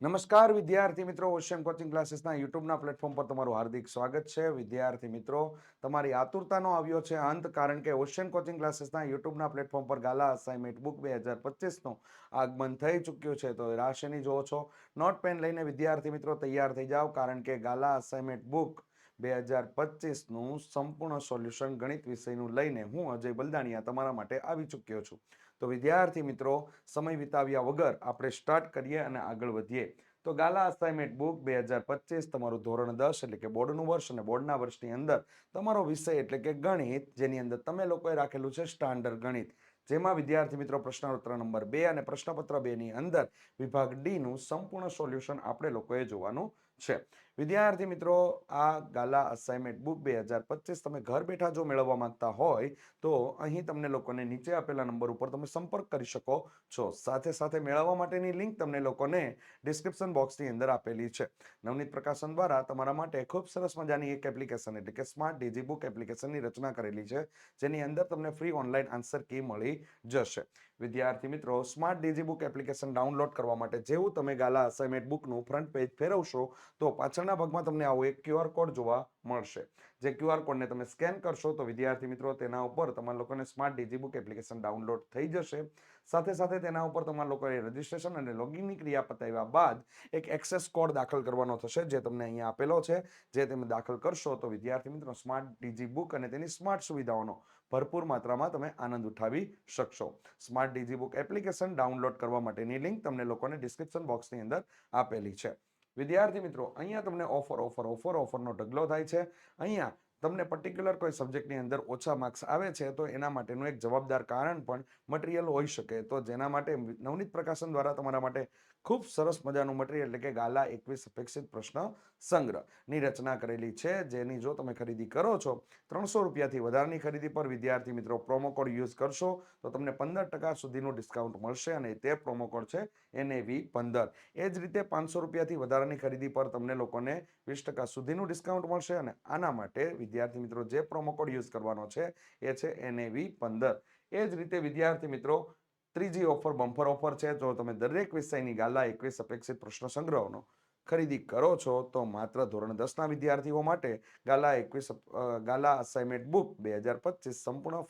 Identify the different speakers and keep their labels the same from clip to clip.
Speaker 1: નમસ્કાર વિદ્યાર્થી મિત્રો, ઓશિયન કોચિંગ ક્લાસીસના યુટ્યુબના પ્લેટફોર્મ પર તમારું હાર્દિક સ્વાગત છે. વિદ્યાર્થી મિત્રો, તમારી આતુરતાનો આવ્યો છે અંત, કારણ કે ઓશિયન કોચિંગ ક્લાસીસના યુટ્યુબના પ્લેટફોર્મ પર ગાલા અસાઇનમેન્ટ બુક 2025નું આગમન થઈ ચૂક્યું છે. તો રાશિની જોવો છો, નોટ પેન લઈને વિદ્યાર્થી મિત્રો તૈયાર થઈ જાઓ, કારણ કે ગાલા અસાઇનમેન્ટ બુક 2025નું સંપૂર્ણ સોલ્યુશન ગણિત વિષયનું લઈને હું અજય બલદાણિયા તમારા માટે આવી ચૂક્યો છું. તો વિદ્યાર્થી મિત્રો, સમય વિતાવ્યા વગર આપણે સ્ટાર્ટ કરીએ અને આગળ વધીએ. તો ગાલા અસાઇનમેન્ટ બુક 2025 તમારું ધોરણ 10 એટલે કે બોર્ડનું વર્ષ અને બોર્ડના વર્ષની અંદર તમારો વિષય એટલે કે ગણિત, જેની અંદર તમે લોકોએ રાખેલું છે સ્ટાન્ડર્ડ ગણિત, જેમાં વિદ્યાર્થી મિત્રો પ્રશ્નોત્તર નંબર 2 અને પ્રશ્નપત્ર 2 ની અંદર વિભાગ ડી નું સંપૂર્ણ સોલ્યુશન આપણે લોકોએ જોવાનું છે. વિદ્યાર્થી મિત્રો, આ ગાલા અસાઇનમેન્ટ બુક 2025 તમે ઘર બેઠા જો મેળવવા માંગતા હોય તો અહીં તમને લોકોને નીચે આપેલા નંબર ઉપર તમે સંપર્ક કરી શકો છો. સાથે સાથે મેળવવા માટેની લિંક તમને લોકોને ડિસ્ક્રિપ્શન બોક્સની અંદર આપેલી છે. નવનીત પ્રકાશન દ્વારા તમારા માટે ખૂબ સરસ મજાની એક એપ્લિકેશન એટલે કે સ્માર્ટ ડીજી બુક એપ્લિકેશનની રચના કરેલી છે, જેની અંદર તમને ફ્રી ઓનલાઈન આન્સર કી મળી જશે. વિદ્યાર્થી મિત્રો, smart digi book application download કરવા માટે જેવું તમે ગાલા અસાઇનમેન્ટ બુકનું ફ્રન્ટ પેજ ફેરવશો તો પાછળના ભાગમાં તમને આવો એક QR કોડ જોવા મળશે. જે QR કોડને તમે સ્કેન કરશો તો વિદ્યાર્થી મિત્રો તેના ઉપર તમારા લોકોને smart digi book application download થઈ જશે. સાથે સાથે તેના ઉપર તમારા લોકોએ રજીસ્ટ્રેશન અને લોગિનની ક્રિયા પતાવ્યા બાદ એક એક્સેસ કોડ દાખલ કરવાનો થશે, જે તમને અહીંયા આપેલો છે. જે તમે દાખલ કરશો તો વિદ્યાર્થી મિત્રો સ્માર્ટ ડીજી બુક અને તેની સ્માર્ટ સુવિધાઓનો ભરપૂર માત્રામાં તમે આનંદ ઉઠાવી શકશો. Smart digi book application download કરવા માટેની લિંક તમને લોકોને ડિસ્ક્રિપ્શન બોક્સની અંદર આપેલી છે. વિદ્યાર્થી મિત્રો, અહીંયા તમને ઓફરનો ઢગલો થાય છે. અહીંયા તમને પર્ટિક્યુલર કોઈ સબ્જેક્ટની અંદર ઓછા માર્ક્સ આવે છે તો એના માટેનું એક જવાબદાર કારણ પણ મટીરિયલ હોઈ શકે. તો જેના માટે નવનીત પ્રકાશન દ્વારા તમારા માટે ખૂબ સરસ મજાનું મટીરિયલ એટલે કે ગાલા 21 અપેક્ષિત પ્રશ્ન સંગ્રહની રચના કરેલી છે, જેની જો તમે ખરીદી કરો છો 300 રૂપિયાથી વધારાની ખરીદી પર વિદ્યાર્થી મિત્રો પ્રોમો કોડ યુઝ કરશો તો તમને 15% સુધીનું ડિસ્કાઉન્ટ મળશે, અને તે પ્રોમો કોડ છે NAV15. એ જ રીતે 500 રૂપિયાથી વધારાની ખરીદી પર તમને લોકોને 20% સુધીનું ડિસ્કાઉન્ટ મળશે, અને આના માટે વિદ્યાર્થી મિત્રો જે પ્રોમો કોડ યુઝ કરવાનો છે એ છે NAV15. એ જ રીતે વિદ્યાર્થી મિત્રો, ત્રીજી ઓફર બમ્પર ઓફર છે. જો તમે દરેક વિષયની ગાલા 21 અપેક્ષિત પ્રશ્ન સંગ્રહનો ખરીદી કરો છો તો માત્ર ધોરણ 10ના વિદ્યાર્થીઓ માટે ગાલા અસાઇનમેન્ટ બુક 2025 સંપૂર્ણ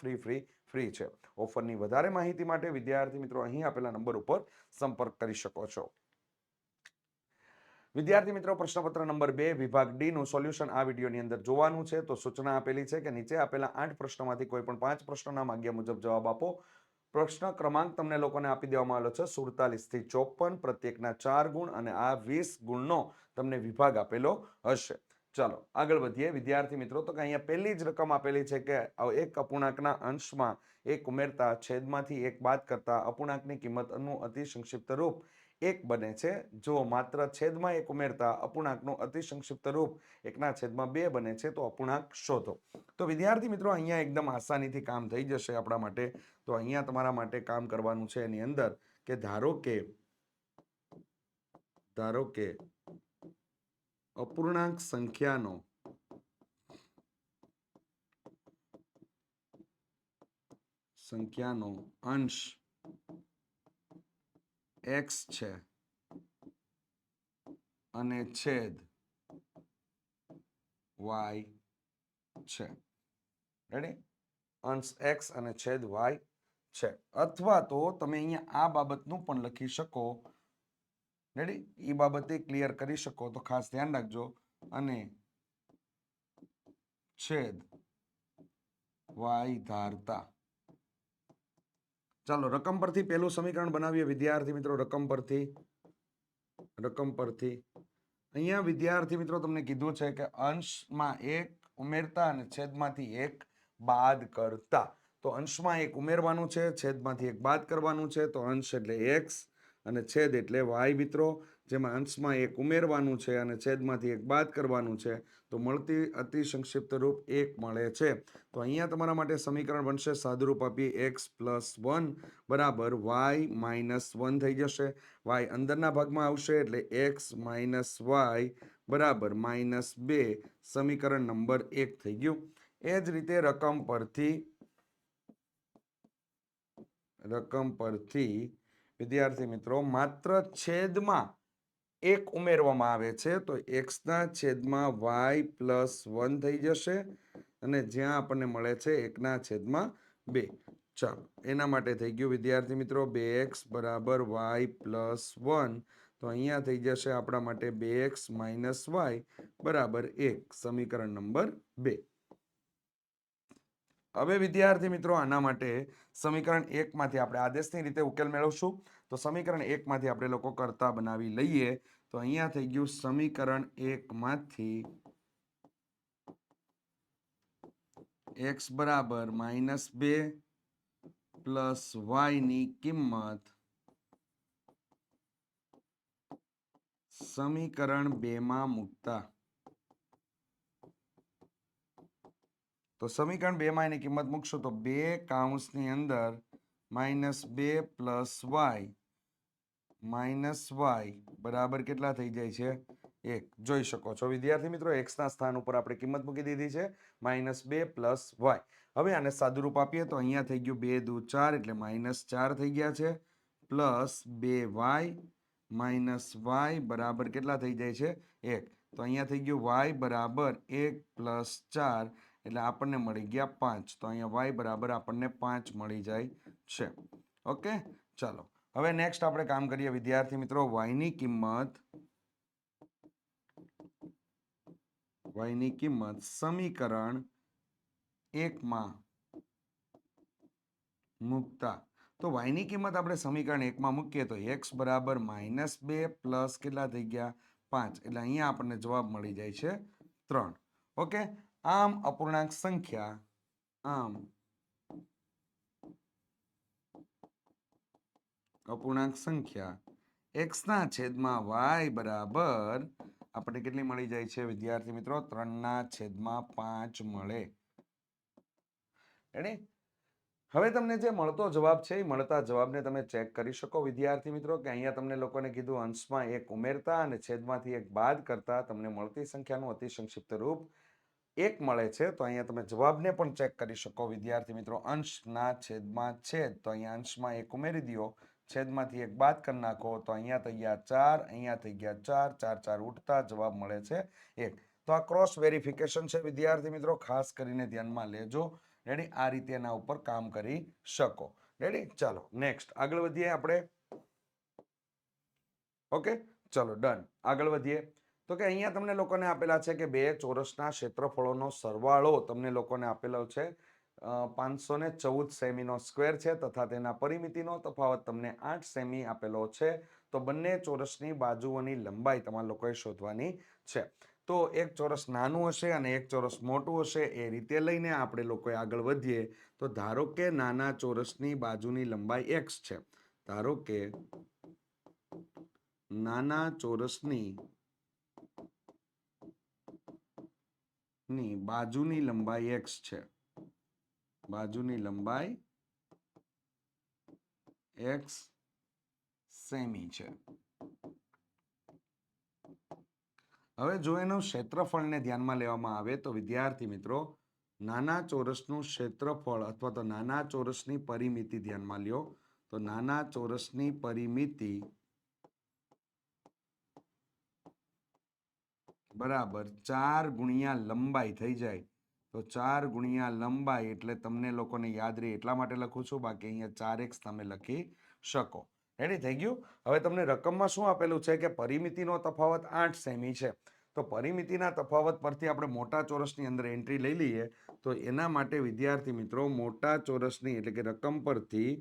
Speaker 1: ફ્રી છે. ઓફરની વધારે માહિતી માટે વિદ્યાર્થી મિત્રો અહીં આપેલા નંબર ઉપર સંપર્ક કરી શકો છો. વિદ્યાર્થી મિત્રો, પ્રશ્નપત્ર નંબર 2 વિભાગ ડી નું સોલ્યુશન આ વિડીયોની અંદર જોવાનું છે. તો સૂચના આપેલી છે કે નીચે આપેલા 8 પ્રશ્નોમાંથી કોઈ પણ 5 પ્રશ્નોના માગ્યા મુજબ જવાબ આપો. પ્રશ્ન ક્રમાંક તમને લોકોને આપી દેવામાં આવેલો છે 47 થી 54, પ્રત્યેકના 4 ગુણ, અને આ 20 ગુણનો તમને વિભાગ આપેલો હશે. ચાલો આગળ વધીએ વિદ્યાર્થી મિત્રો. તો અહીંયા પહેલી જ રકમ આપેલી છે કે એક અપૂર્ણાંકના અંશમાં એક ઉમેરતા છેદમાંથી એક બાદ કરતા અપૂર્ણાંકની કિંમતનું અતિ સંક્ષિપ્ત રૂપ 1 બને છે. જો માત્ર છેદમાં 1 ઉમેરતા અપૂર્ણાંકનું અતિ સંક્ષિપ્ત રૂપ 1/2 બને છે તો અપૂર્ણાંક શોધો. તો વિદ્યાર્થી મિત્રો, અહીંયા એકદમ આસાનીથી કામ થઈ જશે આપણા માટે. તો અહીંયા તમારા માટે કામ કરવાનું છે એની અંદર કે ધારો કે અપૂર્ણાંક સંખ્યાનો અંશ x છે અને છેદ y છે. રેડી? અંશ x અને છેદ y છે. અથવા તો તમે અહીંયા આ બાબતનું પણ લખી શકો. રેડી? એ બાબતે ક્લિયર કરી શકો તો ખાસ ધ્યાન રાખજો. અને છેદ y ધારતા. ચાલો રકમ પરથી પહેલું સમીકરણ બનાવીએ વિદ્યાર્થી મિત્રો. રકમ પરથી અહીંયા વિદ્યાર્થી મિત્રો તમને કીધું છે કે અંશમાં 1 ઉમેરતા અને છેદમાંથી 1 બાદ કરતા. તો અંશમાં 1 ઉમેરવાનું છે, છેદમાંથી 1 બાદ કરવાનું છે. તો અંશ એટલે x અને છેદ એટલે y મિત્રો. જેમાં અંશમાં 1 ઉમેરવાનું છે અને છેદમાંથી 1 બાદ કરવાનું છે, તો મળતી અતિ સંક્ષિપ્ત રૂપ 1 મળે છે. તો અહીંયા તમારા માટે સમીકરણ બનશે, સાદુરૂપ આપી x + 1 બરાબર y - 1 થઈ જશે. y અંદરના ભાગમાં આવશે એટલે x - y બરાબર -2. સમીકરણ નંબર 1 થઈ ગયું. એ જ રીતે રકમ પરથી વિદ્યાર્થી મિત્રો માત્ર છેદમાં એક ઉમેરવામાં આવે છે તો એક્સના છેદમાં વાય પ્લસ 1 થઈ જશે અને જ્યાં આપણને મળે છે 1/2. ચાલો એના માટે થઈ ગયું વિદ્યાર્થી મિત્રો 2x બરાબર y પ્લસ 1. તો અહીંયા થઈ જશે આપણા માટે 2x માઇનસ વાય બરાબર 1. સમીકરણ નંબર 2. હવે વિદ્યાર્થી મિત્રો આના માટે સમીકરણ 1 માંથી આપણે આદેશની રીતે ઉકેલ મેળવશું. તો સમીકરણ 1 માંથી આપણે લોકો કરતા બનાવી લઈએ. તો અહીંયા થઈ ગયું સમીકરણ 1 માંથી x બરાબર -2 પ્લસ y ની કિંમત સમીકરણ 2 માં મૂકતા. તો સમીકરણ 2 માં એની કિંમત મૂકશું તો 2 કૌંસની અંદર -2 પ્લસ y બરાબર કેટલા થઈ જાય છે 1. જોઈ શકો છો વિદ્યાર્થી મિત્રો x ના સ્થાન ઉપર આપણે કિંમત મૂકી દીધી છે -2 પ્લસ y. હવે આને સાદુરૂપ આપીએ તો અહીંયા થઈ ગયું 2 દુ 4 એટલે -4 થઈ ગયા છે પ્લસ 2y માઇનસ y બરાબર કેટલા થઈ જાય છે 1. તો અહીંયા થઈ ગયું y બરાબર 1 પ્લસ 4 એટલે આપણને મળી ગયા 5. તો અહીંયા y બરાબર આપણને 5 મળી જાય છે. ઓકે ચાલો હવે નેક્સ્ટ આપણે કામ કરીએ વિદ્યાર્થી મિત્રો y ની કિંમત સમીકરણ 1 માં મૂકતા. તો y ની કિંમત આપણે સમીકરણ 1 માં મૂકીએ તો x બરાબર -2 પ્લસ કેટલા થઈ ગયા 5 એટલે અહીંયા આપણને જવાબ મળી જાય છે 3. ઓકે આમ અપૂર્ણાંક સંખ્યા x ના છેદમાં y બરાબર આપણે કેટલી મળી જાય છે વિદ્યાર્થી મિત્રો 3/5 મળે. રેડી હવે તમને જે મળતો જવાબ છે એ મળતા જવાબને તમે ચેક કરી શકો વિદ્યાર્થી મિત્રો કે અહીંયા તમને લોકોને કીધું અંશમાં 1 ઉમેરતા અને છેદમાંથી 1 બાદ કરતા તમને મળતી સંખ્યાનું અતિ સંક્ષિપ્ત રૂપ 1 મળે છે. તો અહીંયા તમે જવાબને પણ ચેક કરી શકો વિદ્યાર્થી મિત્રો અંશના છેદમાં છેદ તો અહીંયા અંશમાં 1 ઉમેરી દો છેદમાંથી 1 બાદ કરી નાખો તો અહીંયા થઈ ગયા 4 અહીંયા થઈ ગયા 4 4 4 ઉઠતા જવાબ મળે છે 1. તો આ ક્રોસ વેરિફિકેશન છે વિદ્યાર્થી મિત્રો ખાસ કરીને ધ્યાનમાં લેજો. રેડી આ રીતે એના ઉપર કામ કરી શકો. રેડી ચાલો નેક્સ્ટ આગળ વધીએ આપણે. ઓકે ચલો ડન આગળ વધીએ. તો કે અહીંયા તમને લોકોને આપેલા છે કે બે ચોરસના ક્ષેત્રફળોનો સરવાળો તમને લોકોને આપેલો છે 514 સેમીનો સ્ક્વેર છે તથા તેના પરિમિતિનો તફાવત તમને 8 સેમી આપેલો છે. તો બંને ચોરસની બાજુઓની લંબાઈ તમારા લોકોએ શોધવાની છે. તો એક ચોરસ નાનું હશે અને એક ચોરસ મોટું હશે એ રીતે લઈને આપણે લોકોએ આગળ વધીએ. તો ધારો કે નાના ચોરસની બાજુની લંબાઈ x છે. ધારો કે નાના ચોરસની બાજુની લંબાઈ x છે. બાજુની લંબાઈ x સેમી છે. હવે જો એનું ક્ષેત્રફળને ધ્યાનમાં લેવામાં આવે તો વિદ્યાર્થી મિત્રો નાના ચોરસનું ક્ષેત્રફળ અથવા તો નાના ચોરસની પરિમિતિ ધ્યાનમાં લ્યો. તો નાના ચોરસની પરિમિતિ બરાબર 4 ગુણ્યા લંબાઈ થઈ જાય. તો 4 ગુણ્યા લંબાઈ એટલે તમને લોકોને યાદ રહે એટલા માટે લખું છું. બાકી અહીંયા 4x તમે લખી શકો. રેડી થઈ ગયું. હવે તમને રકમમાં શું આપેલું છે કે પરિમિતિનો તફાવત 8 સેમી છે. તો પરિમિતિના તફાવત પરથી આપણે મોટા ચોરસની અંદર એન્ટ્રી લઈ લઈએ. તો એના માટે વિદ્યાર્થી મિત્રો મોટા ચોરસની એટલે કે રકમ પરથી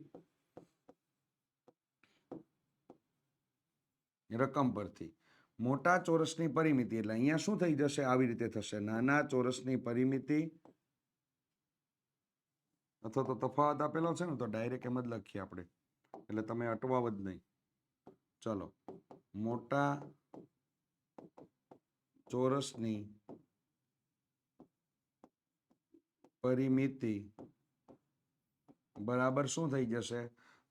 Speaker 1: મોટા ચોરસની પરિમિતિ એટલે અહીંયા શું થઈ જશે આવી રીતે થશે નાના ચોરસની પરિમિતિ અથવા તો તફાવત આપેલો છે ને તો ડાયરેક્ટ એમ જ લખીએ આપણે એટલે તમે અટવાવ જ નહીં. ચલો મોટા ચોરસની પરિમિતિ બરાબર શું થઈ જશે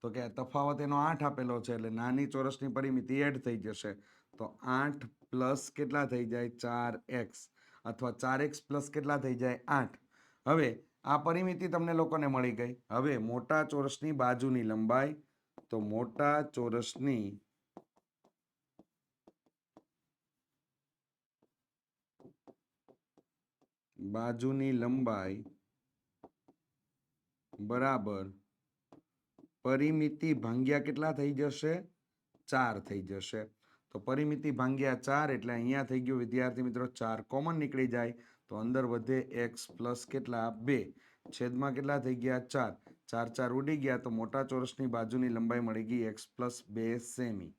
Speaker 1: તો કે તફાવત એનો 8 આપેલો છે એટલે નાની ચોરસની પરિમિતિ એડ થઈ જશે. તો 8 પ્લસ કેટલા થઈ જાય 4x અથવા 4x પ્લસ કેટલા થઈ જાય 8. હવે આ પરિમિતિ તમને લોકોને મળી ગઈ. હવે મોટા ચોરસની બાજુની લંબાઈ તો મોટા ચોરસની બાજુની લંબાઈ બરાબર પરિમિતિ ભાંગ્યા કેટલા થઈ જશે? 4 થઈ જશે. તો પરિમિતિ ભાંગ્યા 4 એટલે અહીંયા થઈ ગયું વિદ્યાર્થી મિત્રો 4 કોમન નીકળી જાય તો અંદર વધે x પ્લસ કેટલા 2 છેદમાં કેટલા થઈ ગયા 4 4 4 ઉડી ગયા તો મોટા ચોરસની બાજુની લંબાઈ મળી ગઈ x પ્લસ 2 સેમી.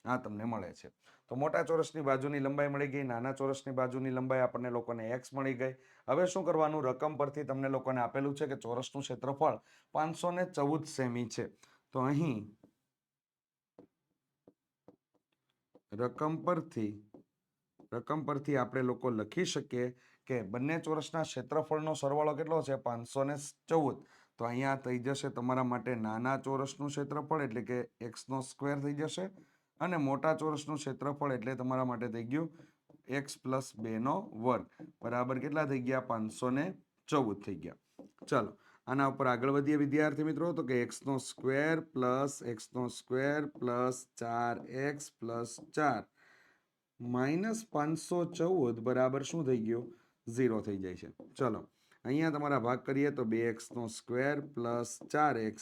Speaker 1: આ તમને મળે છે. તો મોટા ચોરસની બાજુની લંબાઈ મળી ગઈ, નાના ચોરસની બાજુની લંબાઈ આપણને લોકોને x મળી ગઈ. હવે શું કરવાનું? રકમ પરથી તમને લોકોને આપેલું છે કે ચોરસનું ક્ષેત્રફળ 514 સેમી છે. તો અહીં રકમ પરથી આપણે લોકો લખી શકીએ કે બંને ચોરસના ક્ષેત્રફળનો સરવાળો કેટલો છે? 514. તો અહીંયા થઈ જશે તમારા માટે નાના ચોરસનું ક્ષેત્રફળ એટલે કે x નો સ્ક્વેર થઈ જશે અને મોટા ચોરસનું ક્ષેત્રફળ એટલે તમારા માટે થઈ ગયું x પ્લસ 2 નો વર્ગ બરાબર કેટલા થઈ ગયા? 514 થઈ ગયા. ચાલો આના ઉપર આગળ વધીએ વિદ્યાર્થી મિત્રો. તો કે x નો square plus 4x plus 4 minus 514 બરાબર શું થઈ ગયું? 0 થઈ જાય છે. ચલો અહીંયા તમારા ભાગ કરીએ તો 2x નો સ્ક્વેર પ્લસ 4x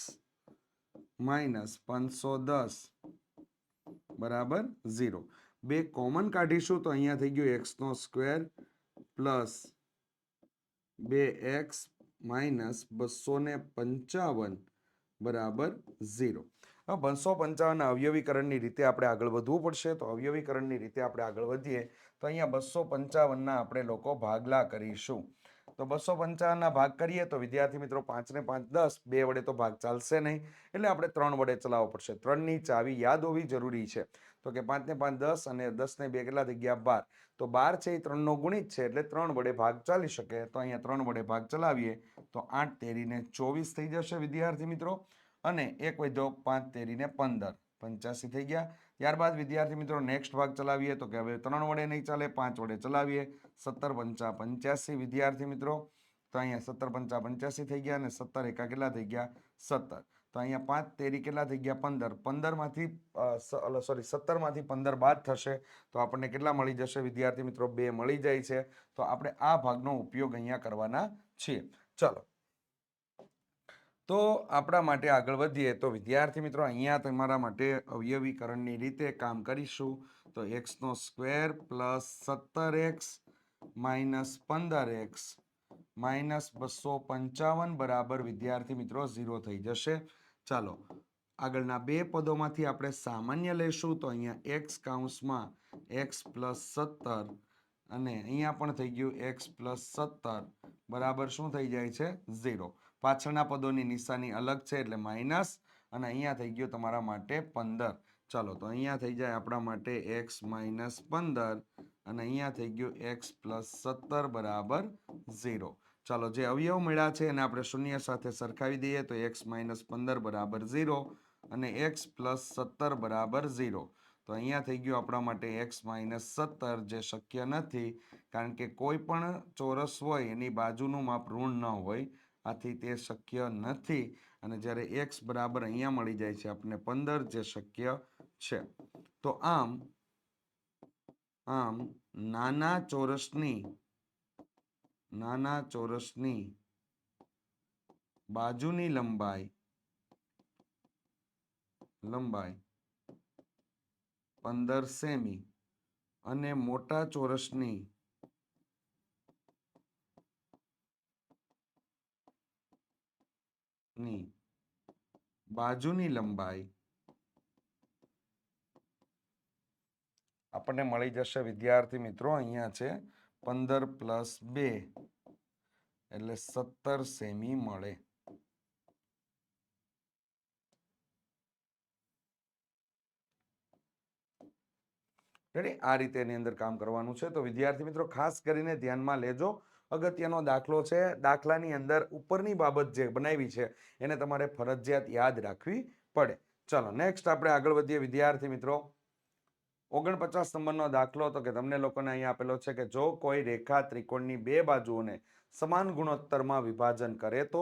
Speaker 1: માઇનસ 510 બરાબર 0. 2 કોમન કાઢીશું તો અહીંયા થઈ ગયું x નો સ્ક્વેર પ્લસ 2x માઇનસ 255 બરાબર 0. હવે 255 અવયવીકરણની રીતે આપણે આગળ વધવું પડશે. તો અવયવીકરણની રીતે આપણે આગળ વધીએ તો અહીંયા 255 આપણે લોકો ભાગલા કરીશું. તો 255 ભાગ કરીએ તો વિદ્યાર્થી મિત્રો 5 ને 5 10, 2 વડે તો ભાગ ચાલશે નહીં એટલે આપણે 3 વડે ચલાવવો પડશે. 3ની ચાવી યાદ હોવી જરૂરી છે. તો કે 5 ને 5 10 અને 10 ને 2 કેટલા થઈ ગયા? 12. તો 12 છે એ 3 નો ગુણિત છે એટલે 3 વડે ભાગ ચાલી શકે. તો અહીંયા 3 વડે ભાગ ચલાવીએ તો 8 તેરીને 24 થઈ જશે વિદ્યાર્થી મિત્રો અને 1 વધ્યો 5 તેરીને 15 85 થઈ ગયા. ત્યારબાદ વિદ્યાર્થી મિત્રો નેક્સ્ટ ભાગ ચલાવીએ તો કે હવે 3 વડે નહીં ચાલે, 5 વડે ચલાવીએ 17 પંચા 85 વિદ્યાર્થી મિત્રો. તો અહીંયા 17 પંચા 85 થઈ ગયા અને 17 એકા કેટલા થઈ ગયા? 17. તો અહીંયા 5 તેરી કેટલા થઈ ગયા? 15. 17 માંથી 15 બાદ થશે તો આપણને કેટલા મળી જશે વિદ્યાર્થી મિત્રો? 2 મળી જાય છે. તો આપણે આ ભાગનો ઉપયોગ અહીંયા કરવાના છીએ. ચલો તો આપણા માટે આગળ વધીએ તો વિદ્યાર્થી મિત્રો અહીંયા તમારા માટે અવયવીકરણની રીતે કામ કરીશું. તો x નો square plus 17x minus 15x minus 255 બરાબર વિદ્યાર્થી મિત્રો 0 થઈ જશે. ચાલો આગળના બે પદોમાંથી આપણે સામાન્ય લેશું. તો અહીંયા x કૌંસમાં x પ્લસ 17 અને અહીંયા પણ થઈ ગયું x પ્લસ 17 બરાબર શું થઈ જાય છે? 0. પાછળના પદોની નિશાની અલગ છે એટલે માઇનસ અને અહીંયા થઈ ગયું તમારા માટે 15. ચાલો તો અહીંયા થઈ જાય આપણા માટે x માઇનસ 15 અને અહીંયા થઈ ગયું x પ્લસ 17 બરાબર 0. ચાલો જે અવયવ મળ્યા છે એને આપણે શૂન્ય સાથે સરખાવી દઈએ તો x માઇનસ 15 બરાબર 0 અને x પ્લસ 17 બરાબર 0. તો અહીંયા થઈ ગયું આપણા માટે x માઇનસ 17 જે શક્ય નથી કારણ કે કોઈ પણ ચોરસ હોય એની બાજુનું માપ ઋણ ન હોય આથી તે શક્ય નથી અને જ્યારે x બરાબર અહીંયા મળી જાય છે આપણને 15 જે શક્ય છે. તો આમ નાના ચોરસની બાજુની લંબાઈ 15 સેમી અને મોટા ચોરસની બાજુની લંબાઈ આપણને મળી જશે વિદ્યાર્થી મિત્રો અહીંયા છે 15 પ્લસ 2 એટલે 17 સેમી મળે. આ રીતે એની અંદર કામ કરવાનું છે. તો વિદ્યાર્થી મિત્રો ખાસ કરીને ધ્યાનમાં લેજો. અગત્યનો દાખલો છે. દાખલાની અંદર ઉપરની બાબત જે બનાવી છે એને તમારે ફરજિયાત યાદ રાખવી પડે. ચલો નેક્સ્ટ આપણે આગળ વધીએ વિદ્યાર્થી મિત્રો. 49 નંબરનો દાખલો તો કે તમને લોકોને અહીંયા આપેલો છે કે જો કોઈ રેખા ત્રિકોણની બે બાજુઓને સમાન ગુણોત્તરમાં વિભાજન કરે તો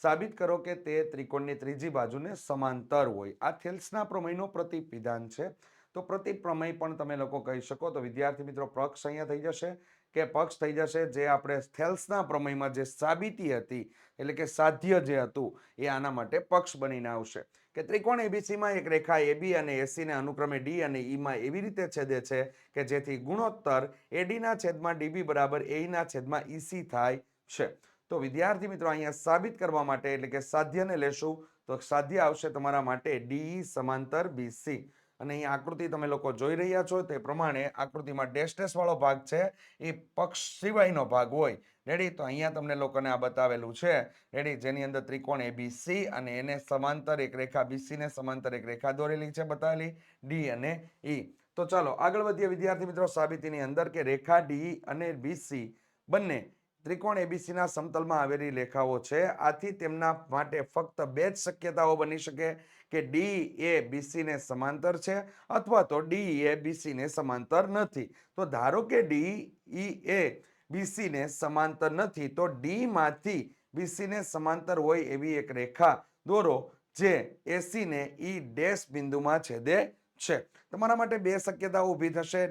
Speaker 1: સાબિત કરો કે તે ત્રિકોણની ત્રીજી બાજુને સમાંતર હોય. આ થેલ્સના પ્રમેયનો પ્રતીક વિધાન છે. તો પ્રતીક પ્રમેય પણ તમે લોકો કહી શકો. તો વિદ્યાર્થી મિત્રો પક્ષ અહીંયા થઈ જશે કે પક્ષ થઈ જશે જે આપણે થેલ્સના પ્રમેયમાં જે સાબિતી હતી, એટલે કે સાધ્ય જે હતું એ આના માટે પક્ષ બનીને આવશે કે ત્રિકોણ એબીસીમાં એક રેખા એબી અને એસી ને અનુક્રમે ડી અને ઈમાં એવી રીતે છેદે છે કે જેથી ગુણોત્તર એડીના છેદમાં ડીબી બરાબર એના છેદમાં ઈસી થાય છે. તો વિદ્યાર્થી મિત્રો અહીંયા સાબિત કરવા માટે એટલે કે સાધ્યને લેશું તો સાધ્ય આવશે તમારા માટે ડીઈ સમાંતર બીસી. અને અહીં આકૃતિ તમે લોકો જોઈ રહ્યા છો તે પ્રમાણે આકૃતિમાં ડેશ ડેશ વાળો ભાગ છે એ પક્ષ સિવાયનો ભાગ હોય. રેડી? તો અહીંયા તમને લોકોને આ બતાવેલું છે. રેડી? જેની અંદર ત્રિકોણ એબીસી અને એને સમાંતર એક રેખા બીસી ને સમાંતર એક રેખા દોરેલી છે બતાવેલી ડી અને ઈ. તો ચાલો આગળ વધીએ વિદ્યાર્થી મિત્રો સાબિતીની અંદર કે રેખા ડી અને બીસી બંને ત્રિકોણ એબીસીના સમતલમાં આવેલી રેખાઓ છે. આથી તેમના માટે ફક્ત બે જ શક્યતાઓ બની શકે કે ડી એ બીસી ને સમાંતર છે અથવા તો ડી એ બીસી ને સમાંતર નથી. તો ધારો કે ડી ઈ એ બીસી ને સમાંતર નથી તો ડી માંથી બીસી ને સમાંતર હોય એવી એક રેખા દોરો જે એસી ને ઈ ડેશ બિંદુમાં છેદે છે. તમારા માટે બે શક્યતાઓ ઊભી થશે.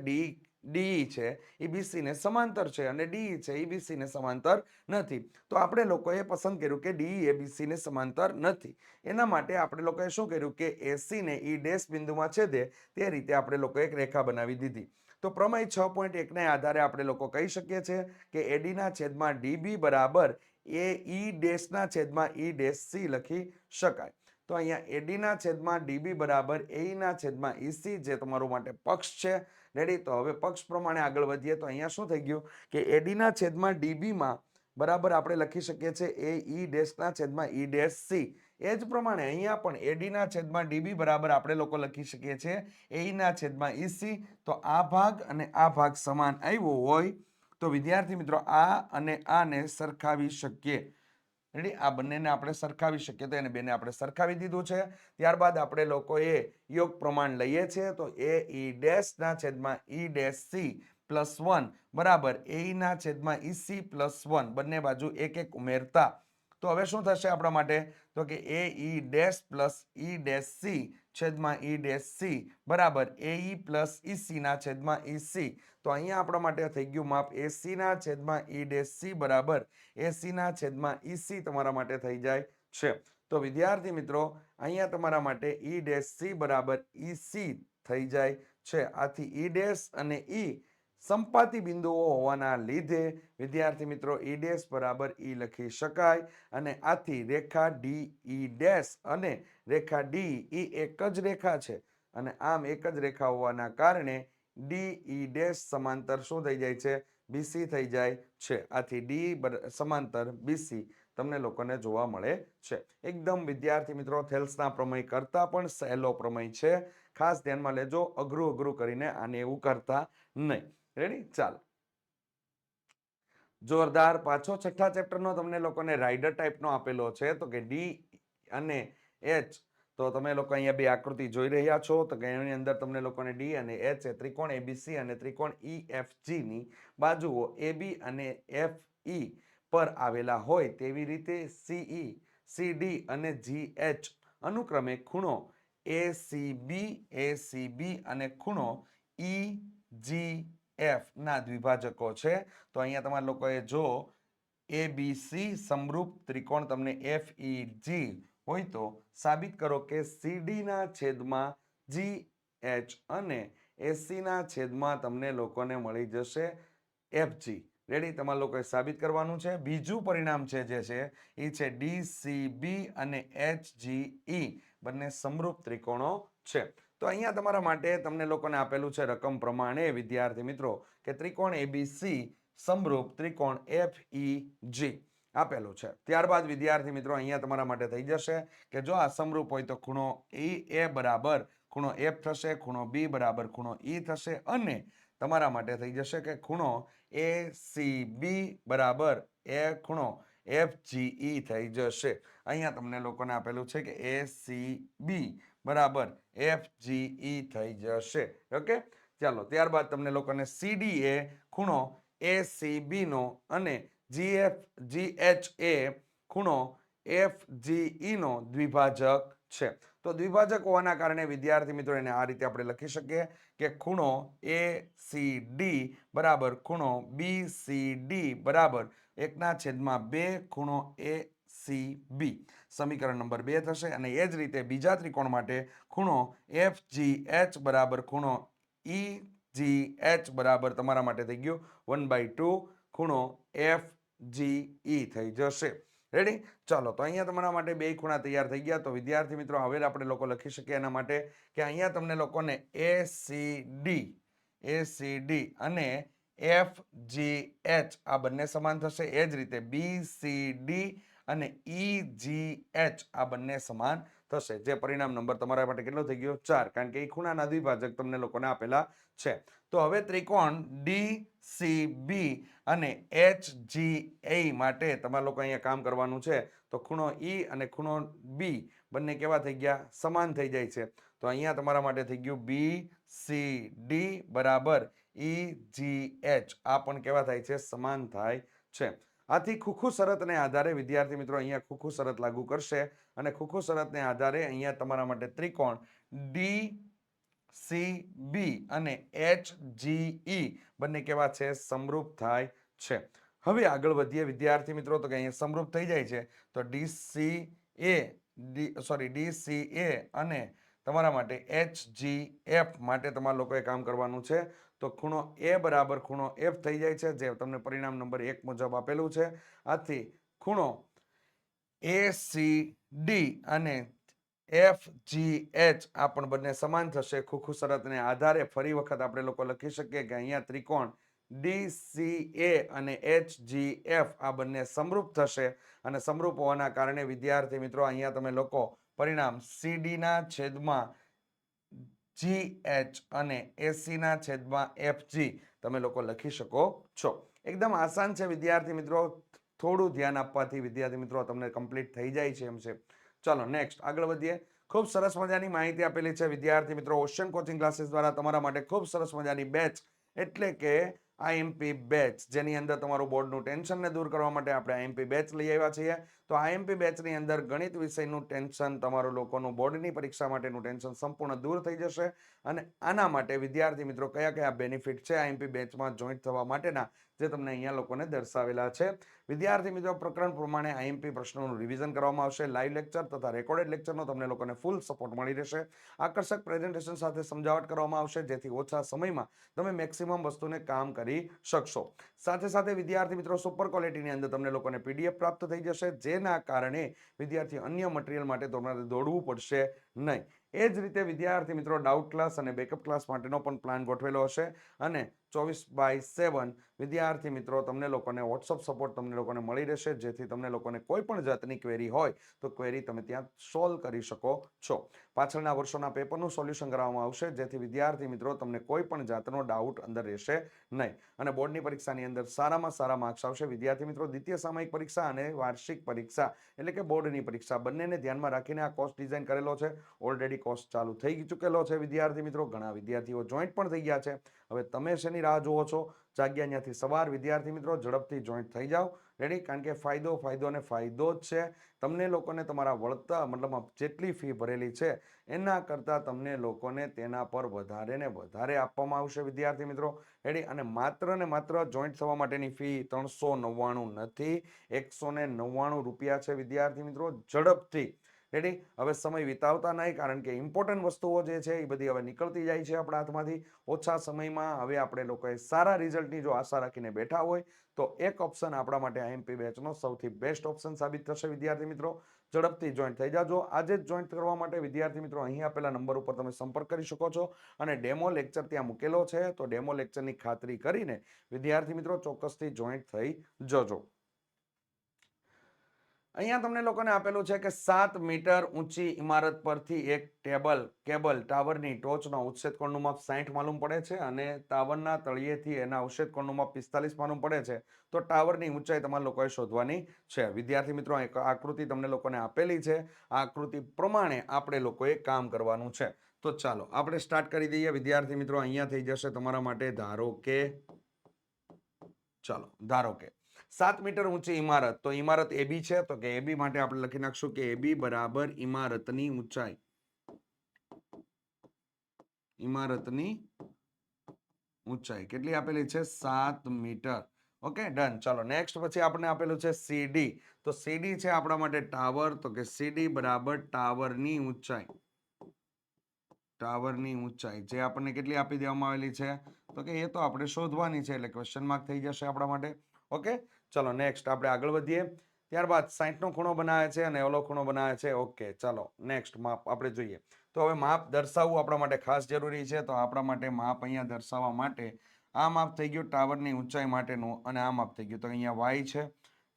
Speaker 1: ડી છે એ બીસી ને સમાંતર છે અને ડી છે એ બીસી ને સમાંતર નથી. તો આપણે લોકોએ પસંદ કર્યું કે ડી એ બીસી ને સમાંતર નથી. એના માટે આપણે લોકોએ શું કર્યું કે એસી ને ઈ ડેશ બિંદુમાં છેદે તે રીતે આપણે લોકો એક રેખા બનાવી દીધી. તો પ્રમેય 6.1 ને આધારે આપણે લોકો કહી શકીએ છીએ કે એડી ના છેદમાં ડીબી બરાબર એ ઈ ડેશ ના છેદમાં ઈ ડેશ સી લખી શકાય. તો અહીંયા એડી ના છેદમાં ડીબી બરાબર એ ના છેદમાં ઈસી જે તમારું માટે પક્ષ છે. રેડી? તો હવે પક્ષ પ્રમાણે આગળ વધીએ તો અહીંયા શું થઈ ગયું કે એડી ના છેદમાં ડીબી માં બરાબર આપણે લખી શકીએ છીએ એ ઈ ડેશ ના છેદમાં ઈ ડેશ સી. એ જ પ્રમાણે અહીંયા પણ એડી ના છેદમાં ડીબી બરાબર આપણે લોકો લખી શકીએ છીએ એ ના છેદમાં ઈસી. તો આ ભાગ અને આ ભાગ સમાન આવ્યો હોય તો વિદ્યાર્થી મિત્રો આ અને આને સરખાવી શકીએ. રેડી? આ બંનેને આપણે સરખાવી શકીએ તો એને બેને આપણે સરખાવી દીધું છે. ત્યારબાદ આપણે લોકોએ યોગ પ્રમાણ લઈએ છીએ તો એ ઈ ડેશ ના છેદમાં ઈ ડેશ સી પ્લસ 1 બરાબર એ ના છેદમાં ઈ સી પ્લસ 1 બંને બાજુ એક એક ઉમેરતા તો હવે શું થશે આપણા માટે તો કે એ e dash plus e dash c છેદમાં ઈ ડેશ સી બરાબર એ ઈ પ્લસ ઈ સી ના છેદમાં ઈ સી. તો અહીંયા આપણા માટે થઈ ગયું માપ એસી ના છેદમાં ઈ ડેશ સી બરાબર એસી ના છેદમાં ઈસી તમારા માટે થઈ જાય છે. તો વિદ્યાર્થી મિત્રો અહીંયા તમારા માટે ઈ ડેશ સી બરાબર ઈસી થઈ જાય છે. આથી ઈ ડેશ અને ઈ સંપાતી બિંદુઓ હોવાના લીધે વિદ્યાર્થી મિત્રો ઈ ડેશ બરાબર ઈ લખી શકાય અને આથી રેખા ડી ઈ ડેશ અને રેખા ડી ઈ એક જ રેખા છે અને આમ એક જ રેખા હોવાના કારણે ડી ઈ ડેશ સમાંતર શું થઈ જાય છે બીસી થઈ જાય છે. આથી ડી સમાંતર બીસી તમને લોકોને જોવા મળે છે. એકદમ વિદ્યાર્થી મિત્રો થેલ્સના પ્રમેય કરતા પણ સહેલો પ્રમેય છે. ખાસ ધ્યાનમાં લેજો. અઘરું કરીને આને એવું કરતા નહીં. રેડી? ચાલો જોરદાર. પાછો છઠ્ઠા ચેપ્ટરનો તમને લોકોને રાઇડર ટાઈપનો આપેલો છે તો કે ડી અને એચ. તો તમે લોકો અહીંયા બે આકૃતિ જોઈ રહ્યા છો તો કે એની અંદર તમને લોકોને ડી અને એચ એ ત્રિકોણ એબીસી અને ત્રિકોણ ઈએફજી ની બાજુઓ એબી અને એફઈ પર આવેલા હોય તેવી રીતે સીઈ સીડી અને જીએચ અનુક્રમે ખૂણો એસીબી અને ખૂણો ઈજીએફ ના દ્વિભાજકો છે. તો અહીંયા તમારા લોકોએ જો એબીસી સમરૂપ ત્રિકોણ તમને એફઈજી હોય તો સાબિત કરો કે સીડી ના છેદમાં જીએચ અને એસી ના છેદમાં તમને લોકોને મળી જશે એફજી. રેડી? તમારા લોકોએ સાબિત કરવાનું છે. બીજું પરિણામ છે જે છે એ છે ડીસીબી અને એચજીઈ બંને સમરૂપ ત્રિકોણો છે. તો અહીંયા તમારા માટે તમને લોકોને આપેલું છે રકમ પ્રમાણે વિદ્યાર્થી મિત્રો કે ત્રિકોણ એબીસી સમરૂપ ત્રિકોણ એફઈજી આપેલું છે. ત્યારબાદ વિદ્યાર્થી મિત્રો અહીંયા તમારા માટે થઈ જશે કે જો આ સમરૂપ હોય તો ખૂણો એ બરાબર ખૂણો એફ થશે, ખૂણો બી બરાબર ખૂણો ઈ થશે અને તમારા માટે થઈ જશે કે ખૂણો એસીબી બરાબર એ ખૂણો એફજીઈ થઈ જશે. અહીંયા તમને લોકોને આપેલું છે કે એસીબી બરાબર એફજીઈ થઈ જશે. ઓકે? ચાલો ત્યારબાદ તમને લોકોને સીડી એ ખૂણો એસીબી નો અને જીએચ એ ખૂણો એફજીઈ નો દ્વિભાજક છે. તો દ્વિભાજક હોવાના કારણે વિદ્યાર્થી મિત્રો એને આ રીતે આપણે લખી શકીએ કે ખૂણો ACD બરાબર ખૂણો BCD બરાબર 1/2 ખૂણો ACB સમીકરણ નંબર 2 થશે. અને એ જ રીતે બીજા ત્રિકોણ માટે ખૂણો FGH બરાબર ખૂણો EGH બરાબર તમારા માટે થઈ ગયું 1/2 ખૂણો FGE થઈ જશે. રેડી? ચાલો, તો અહીંયા તમારા માટે બે ખૂણા તૈયાર થઈ ગયા. તો વિદ્યાર્થી મિત્રો હવે આપણે લોકો લખી શકીએ એના માટે કે અહીંયા તમને લોકોને ACD અને FGH આ બંને સમાન થશે. એ જ રીતે BCD અને EGH આ બંને સમાન થશે. જે પરિણામ નંબર તમારા માટે કેટલો થઈ ગયો? 4, કારણ કે એ ખૂણાના દ્વિભાજક તમને લોકોને આપેલા છે. તો હવે ત્રિકોણ DCB અને HGA માટે તમારે લોકો અહીંયા કામ કરવાનું છે. તો ખૂણો E અને ખૂણો B બંને કેવા થઈ ગયા? સમાન થઈ જાય છે. તો અહીંયા તમારા માટે થઈ ગયું BCD બરાબર EGH. આ પણ કેવા થાય છે? સમાન થાય છે. આથી ખુખુ શરતને આધારે વિદ્યાર્થી મિત્રો અહીંયા ખુખુ શરત લાગુ કરશે અને ખુખુ શરતને આધારે અહીંયા તમારા માટે ત્રિકોણ DCB અને HGE બંને કેવા છે? સમરૂપ થાય છે. હવે આગળ વધીએ વિદ્યાર્થી મિત્રો. તો કે અહીંયા સમરૂપ થઈ જાય છે તો DCA અને તમારા માટે HGF માટે તમારા લોકોએ કામ કરવાનું છે. તો ખૂણો A બરાબર ખૂણો F થઈ જાય છે, જે તમને પરિણામ નંબર 1 મુજબ આપેલું છે. આથી ખૂણો ACD અને FGH આ પણ બંને સમાન થશે. ખુખુ શરતને આધારે ફરી વખત આપણે લોકો લખી શકીએ કે અહીંયા ત્રિકોણ DCA અને HGF આ બંને સમરૂપ થશે. અને સમરૂપ હોવાના કારણે વિદ્યાર્થી મિત્રો અહીંયા તમે લોકો પરિણામ CD ના છેદમાં GH અને AC ના છેદમાં FG તમે લોકો લખી શકો છો. એકદમ આસાન છે વિદ્યાર્થી મિત્રો. થોડું ધ્યાન આપવાથી વિદ્યાર્થી મિત્રો તમને કમ્પ્લીટ થઈ જાય છે એમ છે. ચાલો નેક્સ્ટ આગળ વધીએ. ખૂબ સરસ મજાની માહિતી આપેલી છે વિદ્યાર્થી મિત્રો. ઓશિયન કોચિંગ ક્લાસીસ દ્વારા તમારા માટે ખૂબ સરસ મજાની બેચ એટલે કે IMP બેચ, જેની અંદર તમારું બોર્ડનું ટેન્શનને દૂર કરવા માટે આપણે IMP બેચ લઈ આવ્યા છીએ. તો IMP બેચની અંદર ગણિત વિષયનું ટેન્શન, તમારું લોકોનું બોર્ડની પરીક્ષા માટેનું ટેન્શન સંપૂર્ણ દૂર થઈ જશે. અને આના માટે વિદ્યાર્થી મિત્રો કયા કયા બેનિફિટ છે IMP બેચમાં જોઈન્ટ થવા માટેના, જે તમને અહીંયા લોકોને દર્શાવેલા છે. વિદ્યાર્થી મિત્રો પ્રકરણ પ્રમાણે IMP પ્રશ્નોનું રિવિઝન કરવામાં આવશે. લાઈવ લેક્ચર તથા રેકોર્ડેડ લેક્ચરનો તમને લોકોને ફૂલ સપોર્ટ મળી રહેશે. આકર્ષક પ્રેઝન્ટેશન સાથે સમજાવટ કરવામાં આવશે, જેથી ઓછા સમયમાં તમે મેક્સિમમ વસ્તુને કામ કરી શકશો. સાથે સાથે વિદ્યાર્થી મિત્રો સુપર ક્વોલિટીની અંદર તમને લોકોને PDF પ્રાપ્ત થઈ જશે, જેના કારણે વિદ્યાર્થી અન્ય મટીરિયલ માટે તમારે દોડવું પડશે નહીં. એ જ રીતે વિદ્યાર્થી મિત્રો ડાઉટ ક્લાસ અને બેકઅપ ક્લાસ માટેનો પણ પ્લાન ગોઠવેલો હશે. અને 24/7 વિદ્યાર્થી મિત્રો તમને લોકોને વોટ્સઅપ સપોર્ટ તમને લોકોને મળી રહેશે, જેથી તમને લોકોને કોઈ પણ જાતની ક્વેરી હોય તો ક્વેરી તમે ત્યાં સોલ્વ કરી શકો છો. પાછળના વર્ષોના પેપરનું સોલ્યુશન કરવામાં આવશે, જેથી વિદ્યાર્થી મિત્રો તમને કોઈ પણ જાતનો ડાઉટ અંદર રહેશે નહીં. અને બોર્ડની પરીક્ષાની અંદર સારામાં સારા માર્ક્સ આવશે. વિદ્યાર્થી મિત્રો દ્વિતીય સામયિક પરીક્ષા અને વાર્ષિક પરીક્ષા એટલે કે બોર્ડની પરીક્ષા બંનેને ધ્યાનમાં રાખીને આ કોર્સ ડિઝાઇન કરેલો છે. ઓલરેડી કોર્સ ચાલુ થઈ ચૂકેલો છે વિદ્યાર્થી મિત્રો. ઘણા વિદ્યાર્થીઓ જોઈન્ટ પણ થઈ ગયા છે. હવે તમે શેની રાહ જુઓ છો? જાગ્યા ત્યાંથી સવાર વિદ્યાર્થી મિત્રો ઝડપથી જોઈન્ટ થઈ જાઓ. રેડી? કારણ કે ફાયદો ને ફાયદો જ છે. તમને લોકોને તમારા વળતર મતલબ જેટલી ફી ભરેલી છે એના કરતાં તમને લોકોને તેના પર વધારે ને વધારે આપવામાં આવશે વિદ્યાર્થી મિત્રો. રેડી? અને માત્ર જોઈન્ટ થવા માટેની ફી 399 નથી, 199 રૂપિયા છે વિદ્યાર્થી મિત્રો. ઝડપથી રેડી? હવે સમય વિતાવતા નહીં, કારણ કે ઇમ્પોર્ટન્ટ વસ્તુઓ જે છે એ બધી હવે નીકળતી જાય છે આપણા હાથમાંથી. ઓછા સમયમાં હવે આપણે લોકોએ સારા રિઝલ્ટની જો આશા રાખીને બેઠા હોય તો એક ઓપ્શન આપણા માટે IMP બેચનો સૌથી બેસ્ટ ઓપ્શન સાબિત થશે વિદ્યાર્થી મિત્રો. ઝડપથી જોઈન્ટ થઈ જાજો. આજે જ જોઈન્ટ કરવા માટે વિદ્યાર્થી મિત્રો અહીં આપેલા નંબર ઉપર તમે સંપર્ક કરી શકો છો. અને ડેમો લેક્ચર ત્યાં મૂકેલો છે, તો ડેમો લેક્ચરની ખાતરી કરીને વિદ્યાર્થી મિત્રો ચોક્કસથી જોઈન્ટ થઈ જજો. અહીંયા તમને લોકોને આપેલું છે કે 7 મીટર ઊંચી ઇમારત પરથી એક કેબલ ટાવરની ટોચનો ઉચ્છેદ કોણનું માપ 60 માલુમ પડે છે અને ટાવરના તળિયેથી એના ઉચ્છેદ કોણનું માપ 45 માલુમ પડે છે. તો ટાવરની ઊંચાઈ તમારે લોકોએ શોધવાની છે. વિદ્યાર્થી મિત્રો એક આકૃતિ તમને લોકોને આપેલી છે. આ આકૃતિ પ્રમાણે આપણે લોકોએ કામ કરવાનું છે. તો ચાલો આપણે સ્ટાર્ટ કરી દઈએ વિદ્યાર્થી મિત્રો. અહીંયા થઈ જશે તમારા માટે ધારો કે 7 મીટર ઊંચી ઇમારત. તો ઇમારત AB છે, તો કે AB માટે આપણે લખી નાખશું કે AB બરાબર ઇમારતની ઊંચાઈ ઇમારતની ઊંચાઈ કેટલી આપેલી છે? 7 મીટર. Okay, done. ચાલો નેક્સ્ટ પછી આપણે આપેલું છે સીડી. તો સીડી છે આપણા માટે ટાવર. તો કે સીડી બરાબર ટાવરની ઊંચાઈ. ટાવરની ઊંચાઈ જે આપણને કેટલી આપી દેવામાં આવેલી છે? તો કે એ તો આપણે શોધવાની છે, એટલે ક્વેશ્ચન માર્ક થઈ જશે આપણા માટે. ઓકે, ચલો નેક્સ્ટ આપણે આગળ વધીએ. ત્યારબાદ 60 નો ખૂણો બનાવે છે અને ઓલો ખૂણો બનાવે છે. ઓકે, ચાલો નેક્સ્ટ માપ આપણે જોઈએ. તો હવે માપ દર્શાવવું આપણા માટે ખાસ જરૂરી છે. તો આપણા માટે માપ અહીંયા દર્શાવવા માટે આ માપ થઈ ગયું ટાવરની ઊંચાઈ માટેનું, અને આ માપ થઈ ગયું તો અહીંયા વાય છે.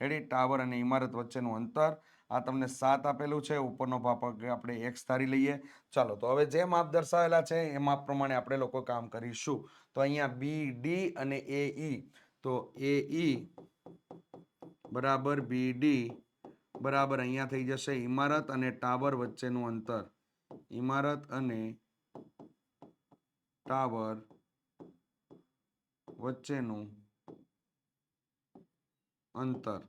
Speaker 1: રેડી, ટાવર અને ઇમારત વચ્ચેનું અંતર. આ તમને 7 આપેલું છે. ઉપરનો ભાગ આપણે x ધારી લઈએ. ચાલો, તો હવે જે માપ દર્શાવેલા છે એ માપ પ્રમાણે આપણે લોકો કામ કરીશું. તો અહીંયા BD અને AE. તો AE બરાબર BD બરાબર અહીંયા થઈ જશે ઇમારત અને ટાવર વચ્ચેનું અંતર. ઇમારત અને ટાવર વચ્ચેનું અંતર.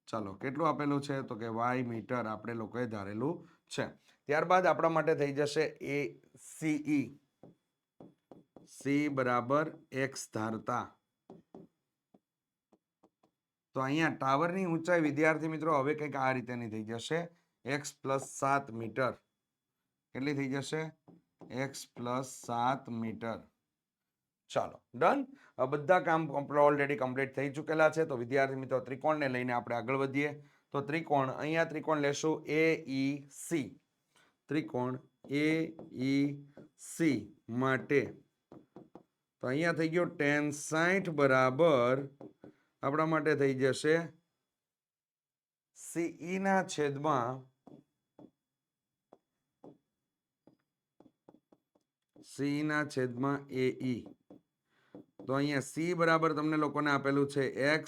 Speaker 1: ચાલો, કેટલું આપેલું છે? તો કે y મીટર આપણે લોકોએ ધારેલું છે. ત્યારબાદ આપણા માટે થઈ જશે ACE. C બરાબર x ધારતા. તો અહીંયા ટાવરની ઊંચાઈ વિદ્યાર્થી મિત્રો હવે કંઈક આ રીતેની થઈ જશે. x + 7 metre. કેટલી થઈ જશે? x + 7 metre. ચાલો, ડન. બધા કામ ઓલરેડી કમ્પ્લીટ થઈ ચૂકેલા છે. તો વિદ્યાર્થી મિત્રો ત્રિકોણને લઈને આપણે આગળ વધીએ. તો ત્રિકોણ, અહીંયા ત્રિકોણ લેશું AEC. ત્રિકોણ AEC માટે તો અહીંયા થઈ ગયો tan 60 બરાબર આપણા માટે થઈ જશે CE ના છેદમાં AE. તો અહીંયા C બરાબર તમને લોકોને આપેલું છે x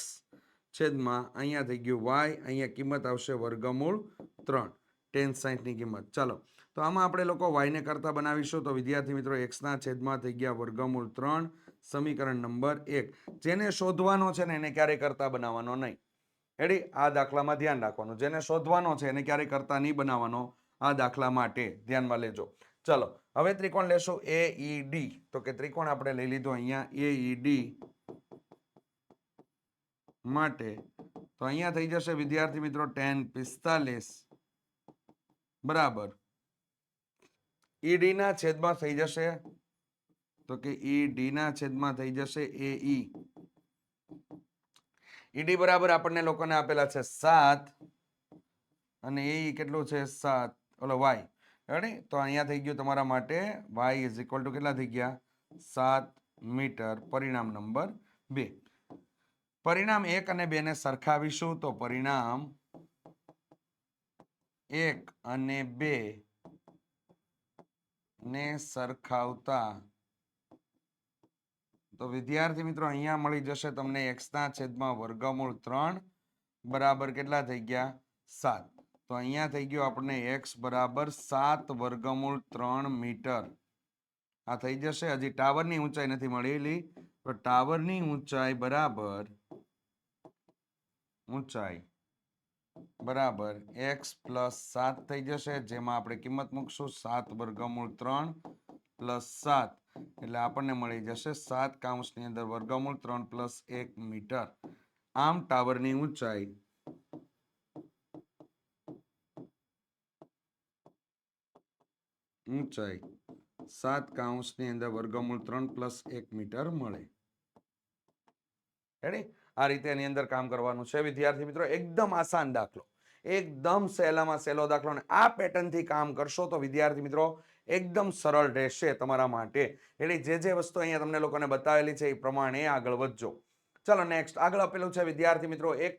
Speaker 1: છેદમાં અહીંયા થઈ ગયું y. અહીંયા કિંમત આવશે વર્ગમૂળ 3. tan 60 ની કિંમત. ચાલો, તો આમાં આપણે લોકો y ને કરતા બનાવીશું. તો વિદ્યાર્થી મિત્રો x ના છેદમાં થઈ ગયા વર્ગમૂળ 3. સમીકરણ નંબર 1. જેને શોધવાનો છે ને એને ક્યારેય કરતા બનાવવાનો નહીં. રેડી, આ દાખલામાં ધ્યાન રાખવાનું. જેને શોધવાનો છે એને ક્યારેય કરતા નહીં બનાવવાનો. આ દાખલા માટે ધ્યાનમાં લેજો. ચલો, હવે ત્રિકોણ લેશું AED. તો કે ત્રિકોણ આપણે લઈ લીધો અહીંયા AED માટે. તો અહીંયા થઈ જશે વિદ્યાર્થી મિત્રો tan 45 બરાબર ED ના છેદમાં થઈ જશે. તો કે ED ના છેદમાં થઈ જશે AE. ED બરાબર આપણને લોકોને આપેલા છે 7 અને AE કેટલું છે? 7. ઓલો y. રેડી, તો અહીંયા થઈ ગયું તમારા માટે y = કેટલા થઈ ગયા? 7 મીટર. પરિણામ નંબર 2. પરિણામ 1 અને 2 ને સરખાવીશું. તો પરિણામ 1 અને 2 ને સરખાવતા તો વિદ્યાર્થી મિત્રો અહીંયા મળી જશે તમને x ના છેદમાં વર્ગમૂળ 3 બરાબર કેટલા થઈ ગયા? 7. તો અહીંયા થઈ ગયું આપણે x બરાબર 7 વર્ગમૂળ 3 મીટર. આ થઈ જશે. હજી ટાવરની ઊંચાઈ નથી મળેલી. તો ટાવરની ઊંચાઈ બરાબર x + 7 થઈ જશે. જેમાં આપણે કિંમત મૂકશું 7 વર્ગમૂળ 3 + 7 એટલે આપણને મળી જશે 7 કૌંસની અંદર વર્ગમૂળ 3 + 1 મીટર. આમ ટાવરની ઊંચાઈ 7 કૌંસની અંદર વર્ગમૂળ 3 + 1 મીટર મળે. રેડી, આ રીતે એની અંદર કામ કરવાનું છે વિદ્યાર્થી મિત્રો. એકદમ આસાન દાખલો, એકદમ સહેલામાં સહેલો દાખલો. અને આ પેટર્નથી કામ કરશો તો વિદ્યાર્થી મિત્રો એકદમ સરળ રહેશે તમારા માટે. એટલે જે વસ્તુ અહીંયા તમને લોકોને બતાવેલી છે એ પ્રમાણે આગળ વધજો. ચલો નેક્સ્ટ આગળ આપેલું છે વિદ્યાર્થી મિત્રો એક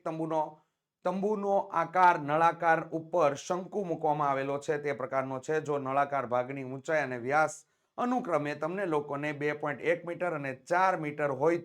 Speaker 1: તંબુનો આકાર નળાકાર ઉપર શંકુ મૂકવામાં આવેલો છે તે પ્રકારનો છે. જો નળાકાર ભાગની ઊંચાઈ અને વ્યાસ અનુક્રમે તમને લોકોને 2.1 મીટર અને 4 મીટર હોય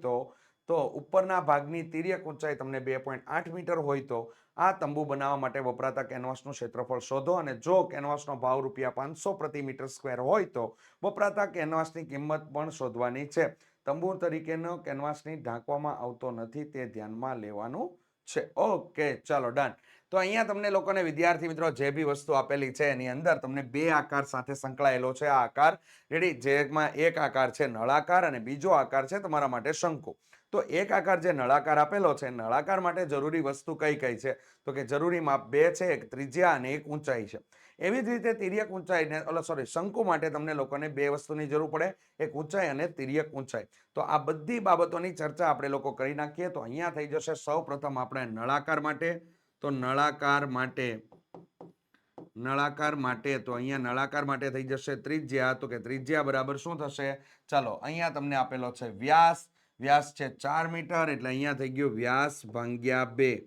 Speaker 1: તો ઉપરના ભાગની તિર્યક ઊંચાઈ તમને 2.8 મીટર હોય તો આ તંબુ બનાવવા માટે વપરાતા કેનવાસનું ક્ષેત્રફળ શોધો. અને જો કેનવાસનો ભાવ ₹500 પ્રતિ મીટર સ્ક્વેર હોય તો વપરાતા કેનવાસની કિંમત પણ શોધવાની છે. તંબુ તરીકેનો કેનવાસની ઢાંકવામાં આવતો નથી તે ધ્યાનમાં લેવાનું છે. ઓકે, ચાલો ડન. તો અહીંયા તમને લોકોને વિદ્યાર્થી મિત્રો જે બી વસ્તુ આપેલી છે એની અંદર તમને બે આકાર સાથે સંકળાયેલો છે. આ આકાર રેડી, જેમાં એક આકાર છે નળાકાર અને બીજો આકાર છે તમારા માટે શંકુ. તો એક આકાર જે નળાકાર આપેલો છે, નળાકાર માટે જરૂરી વસ્તુ કઈ કઈ છે? તો કે જરૂરી માપ બે છે, એક ત્રિજ્યા અને એક ઊંચાઈ છે. એવી જ રીતે તિર્યક ઊંચાઈને શંકુ માટે તમને લોકોને બે વસ્તુની જરૂર પડે, એક ઊંચાઈ અને તિર્યક ઊંચાઈ. તો આ બધી બાબતોની ચર્ચા આપણે લોકો કરી નાખીએ. તો અહીંયા થઈ જશે સૌપ્રથમ આપણે નળાકાર માટે. તો નળાકાર માટે તો અહીંયા નળાકાર માટે થઈ જશે ત્રિજ્યા. તો કે ત્રિજ્યા બરાબર શું થશે? ચાલો, અહીંયા તમને આપેલો છે વ્યાસ. વ્યાસ છે 4 મીટર, એટલે અહીંયા થઈ ગયું વ્યાસ ભાગ્યા 2.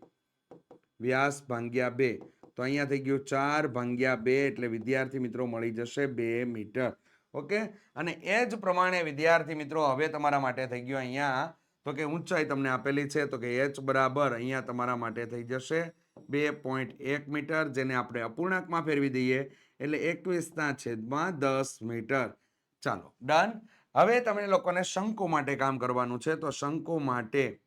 Speaker 1: વ્યાસ ભાગ્યા 2. તો અહીંયા થઈ ગયું 4 ભાગ્યા 2, એટલે વિદ્યાર્થી મિત્રો મળી જશે 2 મીટર. ઓકે, અને એ જ પ્રમાણે વિદ્યાર્થી મિત્રો હવે તમારા માટે થઈ ગયું અહીંયા તો કે ઊંચાઈ તમને આપેલી છે. તો કે h બરાબર અહીંયા તમારા માટે થઈ જશે 2.1 મીટર, જેને આપણે અપૂર્ણાંકમાં ફેરવી દઈએ એટલે 21/10 મીટર. ચાલો ડન. હવે તમને લોકોને શંકુ માટે કામ કરવાનું છે. તો શંકુ માટે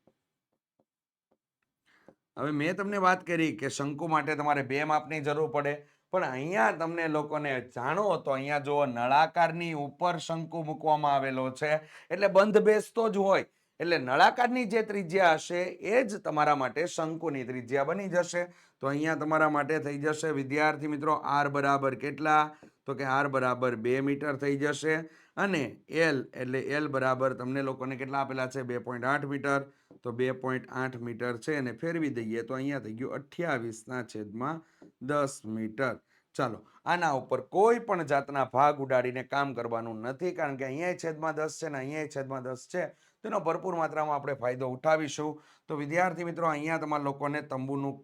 Speaker 1: હવે મેં તમને વાત કરી કે શંકુ માટે તમારે બે માપની જરૂર પડે, પણ અહીંયા તમને લોકોને જાણો તો અહીંયા જો નળાકારની ઉપર શંકુ મૂકવામાં આવેલો છે એટલે બંધ બેસતો જ હોય, એટલે નળાકારની જે ત્રિજ્યા હશે એ જ તમારા માટે શંકુની ત્રિજ્યા બની જશે. તો અહીંયા તમારા માટે થઈ જશે વિદ્યાર્થી મિત્રો r બરાબર કેટલા? તો કે r બરાબર 2 મીટર થઈ જશે. અને l એટલે l બરાબર તમને લોકોને કેટલા આપેલા છે? 2.8 મીટર. તો 2.8 મીટર છે અને ફેરવી દઈએ તો અહીંયા થઈ ગયું 28/10 મીટર. ચાલો, આના ઉપર કોઈ પણ જાતના ભાગ ઉડાડીને કામ કરવાનું નથી, કારણ કે અહીંયા છેદમાં 10 છે ને અહીંયા છેદમાં 10 છે. તેનો ભરપૂર માત્રામાં આપણે ફાયદો ઉઠાવીશું. તો વિદ્યાર્થી મિત્રો અહીંયા તમારા લોકોને તંબુનું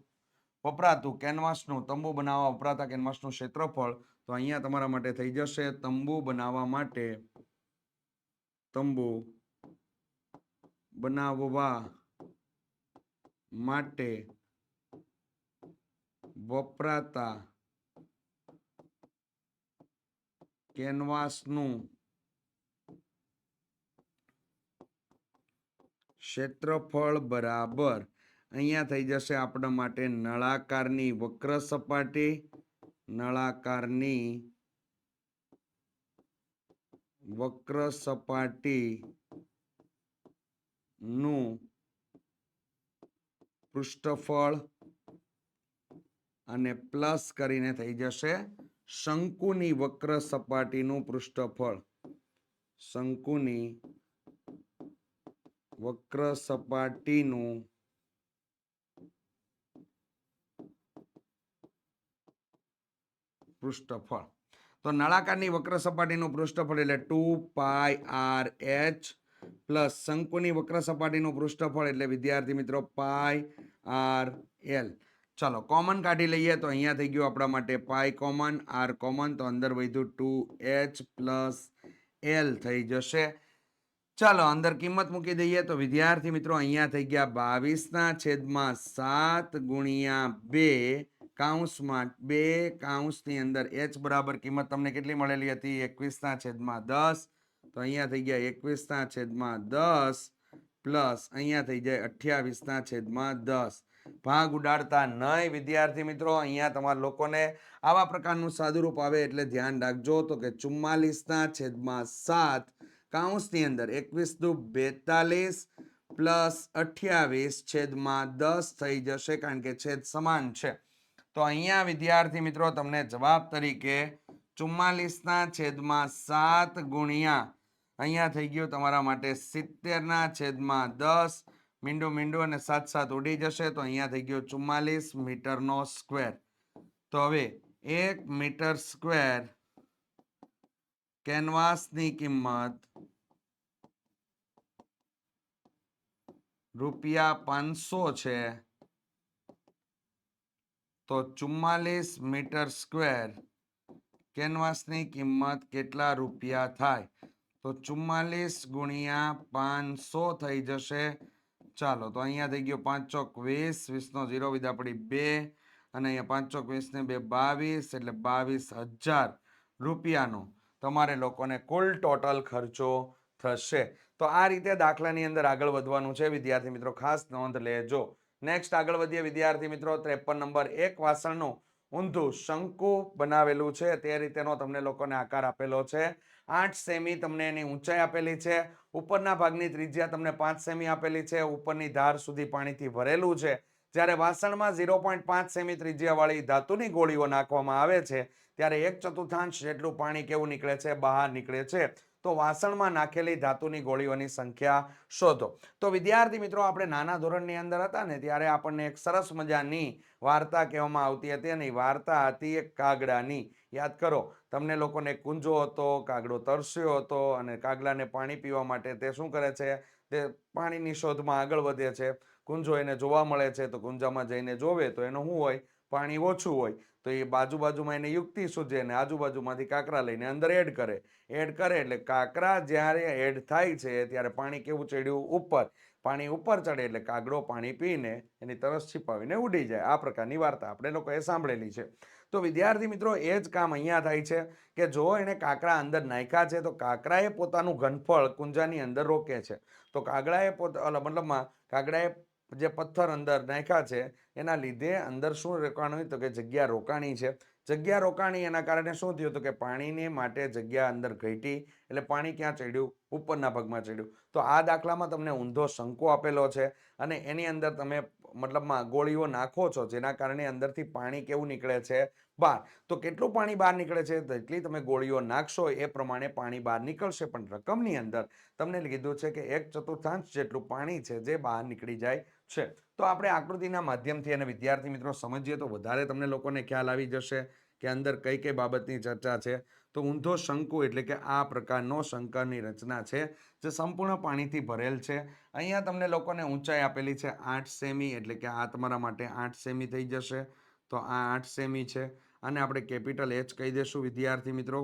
Speaker 1: વપરાતું કેનવાસનું તંબુ બનાવવા વપરાતા કેનવાસનું ક્ષેત્રફળ તો અહીંયા તમારા માટે થઈ જશે તંબુ બનાવવા માટે વપરાતા કેનવાસનું ક્ષેત્રફળ બરાબર અહીંયા થઈ જશે આપણા માટે નળાકારની વક્ર સપાટી નું પૃષ્ઠફળ અને પ્લસ કરીને થઈ જશે શંકુની વક્ર સપાટીનું પૃષ્ઠફળ. શંકુની વક્ર સપાટીનું પૃષ્ઠફળ. તો નળાકારની વક્ર સપાટીનું પૃષ્ઠફળ એટલે 2πrh પ્લસ શંકુની વક્ર સપાટીનું પૃષ્ઠફળ એટલે વિદ્યાર્થી મિત્રો πrl. ચાલો કોમન કાઢી લઈએ તો અહીંયા થઈ ગયું આપણા માટે પાઈ કોમન, r કોમન, તો અંદર વધ્યું 2h પ્લસ l થઈ જશે. ચાલો અંદર કિંમત મૂકી દઈએ તો વિદ્યાર્થી મિત્રો અહીંયા થઈ ગયા 22/7 ગુણ્યા 2 કૌંસમાં 2 કૌંસની અંદર h બરાબર કિંમત તમને કેટલી મળેલી હતી? 21/10. તો અહીંયા થઈ ગયા 21/10 પ્લસ અહીંયા થઈ જાય 28/10. ભાગ ઉડાડતા નહીં વિદ્યાર્થી મિત્રો. અહીંયા તમારા લોકોને આવા પ્રકારનું સાદુરૂપ આવે એટલે ધ્યાન રાખજો. તો કે 44/7 કૌંસની અંદર 21×2 42 પ્લસ 28/10 થઈ જશે, કારણ કે છેદ સમાન છે. તો અહીંયા વિદ્યાર્થી મિત્રો તમને જવાબ તરીકે 44/7 ગુણ્યા અહીંયા થઈ ગયું તમારા માટે 70/10. મીંડું અને 7 ઉડી જશે તો અહીંયા થઈ ગયું 44 મીટરનો સ્ક્વેર. તો હવે 1 મીટર સ્ક્વેર કેનવાસની કિંમત ₹500 છે. તો 44 મીટર સ્ક્વેર કેનવાસની કિંમત કેટલા રૂપિયા થાય? તો 44 ગુણ્યા 500 થઈ જશે. ચાલો તો અહીંયા થઈ ગયો 5 ચોક 20, 20 નો 0 વિદા પડી 2, અને અહીંયા 5 ચોક 20 ને 2 22, એટલે 22,000 રૂપિયાનો તમારે લોકોને કુલ ટોટલ ખર્ચો થશે. તો આ રીતે દાખલાની અંદર આગળ વધવાનું છે વિદ્યાર્થી મિત્રો, ખાસ નોંધ લેજો. નેક્સ્ટ આગળ વધીએ વિદ્યાર્થી મિત્રો. 53 નંબર. એક વાસણનું ઊંધું શંકુ બનાવેલું છે, તે રીતેનો તમને લોકોને આકાર આપેલો છે. 8 સેમી તમને એની ઊંચાઈ આપેલી છે. ઉપરના ભાગની ત્રિજ્યા તમને 5 સેમી આપેલી છે. ઉપરની ધાર સુધી પાણીથી ભરેલું છે. જ્યારે વાસણમાં 0.5 સેમી ત્રિજ્યાવાળી ધાતુની ગોળીઓ નાખવામાં આવે છે ત્યારે 1/4 જેટલું પાણી કેવું નીકળે છે? બહાર નીકળે છે. તો વાસણમાં નાખેલી ધાતુની ગોળીઓની સંખ્યા શોધો. તો વિદ્યાર્થી મિત્રો, આપણે નાના ધોરણની અંદર હતા ને ત્યારે આપણને એક સરસ મજાની વાર્તા કહેવામાં આવતી હતી અને વાર્તા હતી એક કાગડાની. યાદ કરો, તમને લોકોને કુંજો હતો, કાગડો તરસ્યો હતો અને કાગડાને પાણી પીવા માટે તે શું કરે છે? તે પાણીની શોધમાં આગળ વધે છે. કુંજો એને જોવા મળે છે તો કુંજામાં જઈને જોવે તો એનું શું હોય? પાણી ઓછું હોય. તો એ બાજુમાં એને યુક્તિ સૂઝે અને આજુબાજુમાંથી કાંકરા લઈને અંદર એડ કરે એટલે કાંકરા જ્યારે એડ થાય છે ત્યારે પાણી કેવું ચડ્યું? ઉપર. પાણી ઉપર ચડે એટલે કાગડો પાણી પીને એની તરસ छिपाવીને ઉડી જાય. આ પ્રકારની વાર્તા આપણે લોકોએ સાંભળેલી છે. તો વિદ્યાર્થી મિત્રો, એ જ કામ અહીંયા થાય છે કે જો એને કાંકરા અંદર નાખ્યા છે તો કાંકરાએ પોતાનું ઘનફળ કુંજાની અંદર રોકે છે. તો કાગડાએ જે પથ્થર અંદર નાખ્યા છે એના લીધે અંદર શું રોકાણું? તો કે જગ્યા રોકાણી છે. જગ્યા રોકાણી એના કારણે શું થયું? તો કે પાણીને માટે જગ્યા અંદર ઘટી એટલે પાણી ક્યાં ચડ્યું? ઉપરના ભાગમાં ચડ્યું. તો આ દાખલામાં તમને ઊંધો શંકુ આપેલો છે અને એની અંદર તમે ગોળીઓ નાખો છો જેના કારણે અંદરથી પાણી કેવું નીકળે છે? બહાર. તો કેટલું પાણી બહાર નીકળે છે? જેટલી તમે ગોળીઓ નાખશો એ પ્રમાણે પાણી બહાર નીકળશે. પણ રકમની અંદર તમને કીધું છે કે 1/4 જેટલું પાણી છે જે બહાર નીકળી જાય છે. તો આપણે આકૃતિના માધ્યમથી અને વિદ્યાર્થી મિત્રો સમજીએ તો વધારે તમને લોકોને ખ્યાલ આવી જશે કે અંદર કઈ કઈ બાબતની ચર્ચા છે. તો ઊંધો શંકુ એટલે કે આ પ્રકારનો શંકરની રચના છે જે સંપૂર્ણ પાણીથી ભરેલ છે. અહીંયા તમને લોકોને ઊંચાઈ આપેલી છે 8 સેમી એટલે કે આ તમારા માટે 8 સેમી થઈ જશે. તો આ 8 સેમી છે. આને આપણે કેપિટલ H કહી દેશું વિદ્યાર્થી મિત્રો.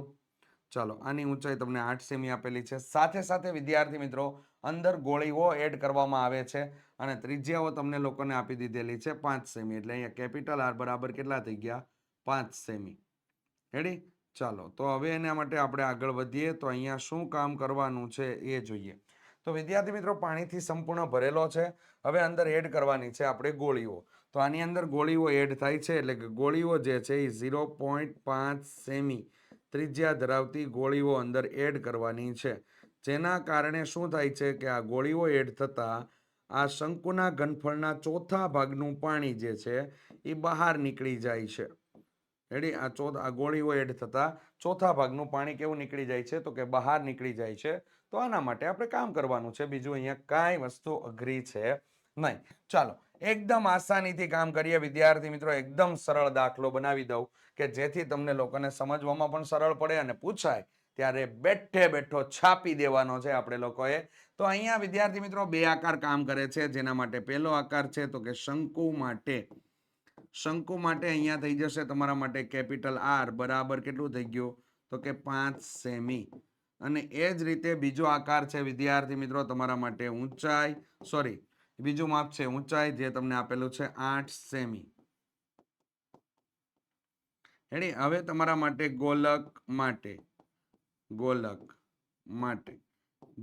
Speaker 1: ચાલો, આની ઊંચાઈ તમને 8 સેમી આપેલી છે. સાથે સાથે વિદ્યાર્થી મિત્રો, અંદર ગોળીઓ એડ કરવામાં આવે છે અને ત્રિજ્યાઓ તમને લોકોને આપી દીધેલી છે 5 સેમી. એટલે અહીંયા કેપિટલ R બરાબર કેટલા થઈ ગયા? 5 સેમી. રેડી? ચાલો, તો હવે એના માટે આપણે આગળ વધીએ તો અહીંયા શું કામ કરવાનું છે એ જોઈએ. તો વિદ્યાર્થી મિત્રો, પાણીથી સંપૂર્ણ ભરેલો છે. હવે અંદર એડ કરવાની છે આપણે ગોળીઓ. તો આની અંદર ગોળીઓ એડ થાય છે એટલે કે ગોળીઓ જે છે એ 0.5 સેમી ત્રિજ્યા ધરાવતી ગોળીઓ અંદર એડ કરવાની છે. જેના કારણે શું થાય છે કે આ ગોળીઓ એડ થતા આ શંકુના ઘનફળના ચોથા ભાગનું પાણી જે છે એ બહાર નીકળી જાય છે. રેડી? આ ગોળીઓ એડ થતા ચોથા ભાગનું પાણી કેવું નીકળી જાય છે? તો કે બહાર નીકળી જાય છે. તો આના માટે આપણે કામ કરવાનું છે. બીજું અહીંયા કાંઈ વસ્તુ અઘરી છે નહીં. ચાલો, એકદમ આસાનીથી કામ કરીએ વિદ્યાર્થી મિત્રો. એકદમ સરળ દાખલો બનાવી દઉં કે જેથી તમને લોકોને સમજવામાં પણ સરળ પડે અને પૂછાય ત્યારે બેઠે બેઠો છાપી દેવાનો છે આપણે લોકોએ. તો અહીંયા વિદ્યાર્થી મિત્રો 2 આકાર કામ કરે છે. જેના માટે પહેલો આકાર છે તો કે શંકુ માટે અહીંયા થઈ જશે તમારા માટે કેપિટલ R બરાબર કેટલું થઈ ગયું? તો કે 5 સેમી. અને એ જ રીતે બીજો આકાર છે વિદ્યાર્થી મિત્રો તમારા માટે બીજું માપ છે ઊંચાઈ જે તમને આપેલું છે 8 સેમી. રેડી? હવે તમારા માટે ગોલક માટે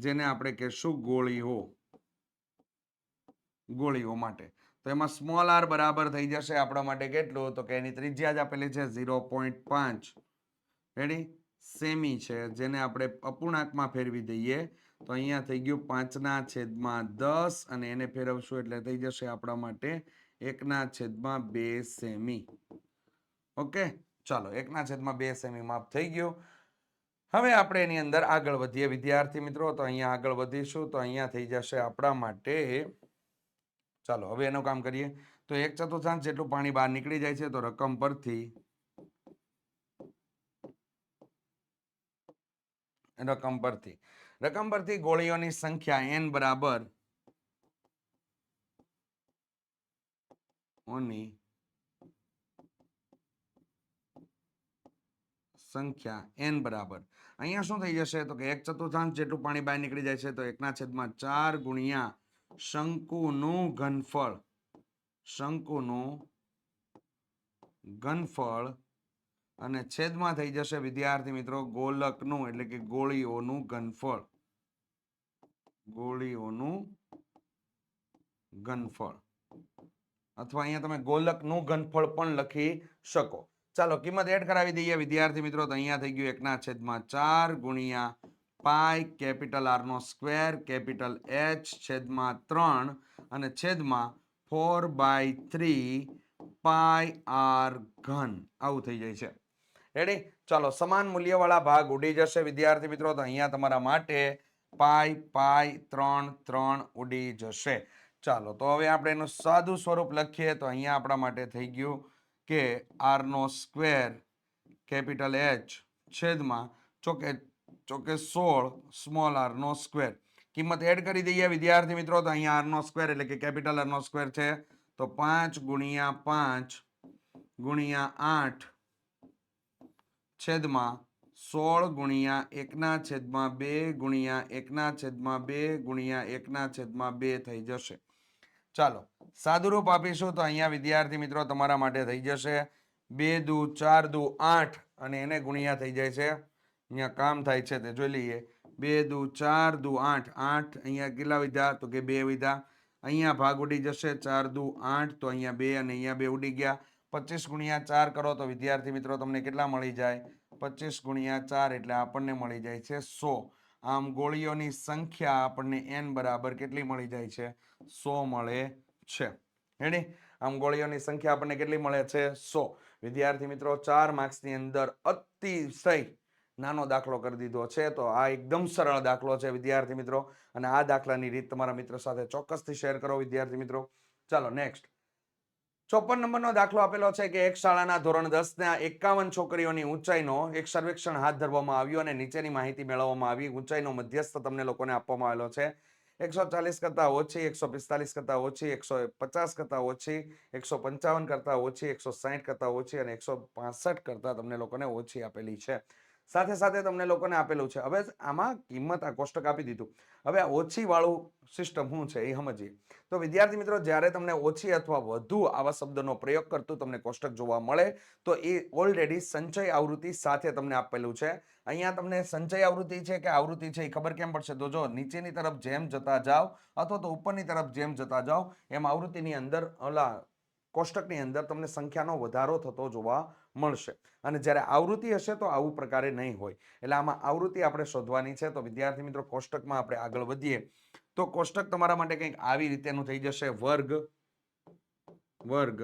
Speaker 1: જેને આપણે કહેશું ગોળીઓ માટે. તો એમાં સ્મોલ r બરાબર થઈ જશે આપણા માટે કેટલું? તો કે એની ત્રિજ્યા જ આપેલી છે 0.5. રેડી? સેમી છે, જેને આપણે અપૂર્ણાંકમાં ફેરવી દઈએ તો અહીંયા થઈ ગયું 5/10 અને એને ફેરવશું એટલે થઈ જશે આપણા માટે 1/2 સેમી. ઓકે, ચાલો, 1/2 સેમી માપ થઈ ગયું. હવે આપણે એની અંદર આગળ વધીએ વિદ્યાર્થી મિત્રો. તો અહીંયા આગળ વધીશું તો અહીંયા થઈ જશે આપણા માટે, ચાલો હવે એનું કામ કરીએ. તો 1/4 જેટલું પાણી બહાર નીકળી જાય છે. તો રકમ પરથી ગોળીઓની સંખ્યા n બરાબર અહીંયા શું થઈ જશે? તો કે 1/4 જેટલું પાણી બહાર નીકળી જાય છે. તો 1/4 ગુણ્યા શંકુનું ઘનફળ અને છેદમાં થઈ જશે વિદ્યાર્થી મિત્રો ગોલકનું એટલે કે ગોળીઓનું ઘનફળ. અથવા અહીંયા તમે ગોલકનું ઘનફળ પણ લખી શકો. ચાલો કિંમત એડ કરાવી દઈએ વિદ્યાર્થી મિત્રો. તો અહીંયા થઈ ગયું 1/4 ગુણ્યા પાઈ કેપિટલ આર નો સ્ક્વેર કેપિટલ H છેદમાં 3 અને છેદમાં 4/3 પાઈ આર ઘન. આવું થઈ જાય છે. રેડી? ચાલો સમાન મૂલ્યવાળા ભાગ ઉડી જશે વિદ્યાર્થી મિત્રો. તો અહીંયા તમારા માટે પાઈ પાઈ 3 3 ઉડી જશે. ચાલો તો હવે આપણે એનું સાદું સ્વરૂપ લખીએ. તો અહીંયા આપણા માટે થઈ ગયું કે આર નો સ્ક્વેર કેપિટલ H છેદમાં ચોકે 16 સ્મોલ આર નો સ્ક્વેર. કિંમત એડ કરી દઈએ વિદ્યાર્થી મિત્રો. તો અહીંયા આર નો સ્ક્વેર એટલે કે કેપિટલ આર નો સ્ક્વેર છે તો 5 ગુણ્યા 5 ગુણ્યા 8 છેદમાં 16 ગુણ્યા 1/2 ગુણ્યા 1/2 ગુણ્યા 1/2 થઈ જશે. ચાલો સાદુરૂપ આપીશું તો અહીંયા વિદ્યાર્થી મિત્રો તમારા માટે થઈ જશે 2 દુ 4 દુ 8 અને એને ગુણ્યા થઈ જાય છે. અહીંયા કામ થાય છે તે જોઈ લઈએ. 2 દુ 4 દુ 8 8 અહીંયા કેટલા વિધા તો કે 2 વિધા. અહીંયા ભાગ ઉડી જશે 4 દુ 8 તો અહીંયા 2 અને અહીંયા 2 ઉડી ગયા. 25 ગુણ્યા 4 કરો તો વિદ્યાર્થી મિત્રો તમને કેટલા મળી જાય? 25 ગુણ્યા 4 એટલે આપણને મળી જાય છે 100. આમ ગોળીઓની સંખ્યા આપણને n બરાબર કેટલી મળી જાય છે? 100 મળે છે. રેડી? આમ ગોળીઓની સંખ્યા આપણને કેટલી મળે છે? 100. વિદ્યાર્થી મિત્રો 4 માર્ક્સની અંદર અતિશય નાનો દાખલો કરી દીધો છે. તો આ એકદમ સરળ દાખલો છે વિદ્યાર્થી મિત્રો અને આ દાખલાની રીત તમારા મિત્ર સાથે ચોક્કસથી શેર કરો વિદ્યાર્થી મિત્રો. ચાલો નેક્સ્ટ 54 નંબરનો દાખલો આપેલો છે કે એક શાળાના ધોરણ 10ના 51 છોકરીઓની ઊંચાઈનો એક સર્વેક્ષણ હાથ ધરવામાં આવ્યું અને નીચેની માહિતી મેળવવામાં આવી. ઊંચાઈનો મધ્યસ્થ તમને લોકોને આપવામાં આવેલો છે. 140 કરતા ઓછી, 145 કરતા ઓછી, 150 કરતા ઓછી, 155 કરતા ઓછી, 160 કરતા ઓછી અને 165 કરતા તમને લોકોને ઓછી આપેલી છે. સાથે સાથે તમને લોકોને આપેલું છે. હવે આમાં કિંમત આ કોષ્ટક આપી દીધું. હવે આ ઓછી વાળું સિસ્ટમ શું છે એ સમજીએ. તો વિદ્યાર્થી મિત્રો જ્યારે તમને ઓછી અથવા વધુ આવા શબ્દનો પ્રયોગ કરતું તમને કોષ્ટક જોવા મળે તો એ ઓલરેડી સંચય આવૃત્તિ સાથે તમને આપેલું છે. અહીંયા તમને સંચય આવૃત્તિ છે કે આવૃત્તિ છે એ ખબર કેમ પડશે? તો જો નીચેની તરફ જેમ જતા જાઓ અથવા તો ઉપરની તરફ જેમ જતા જાઓ એમ આવૃત્તિની અંદર કોષ્ટકની અંદર તમને સંખ્યાનો વધારો થતો જોવા મળશે. અને જ્યારે આવૃત્તિ હશે તો આવું પ્રકારે નહીં હોય. એટલે આમાં આવૃત્તિ આપણે શોધવાની છે. તો વિદ્યાર્થી મિત્રો કોષ્ટકમાં આપણે આગળ વધીએ તો કોષ્ટક તમારા માટે કંઈક આવી રીતેનું થઈ જશે. વર્ગ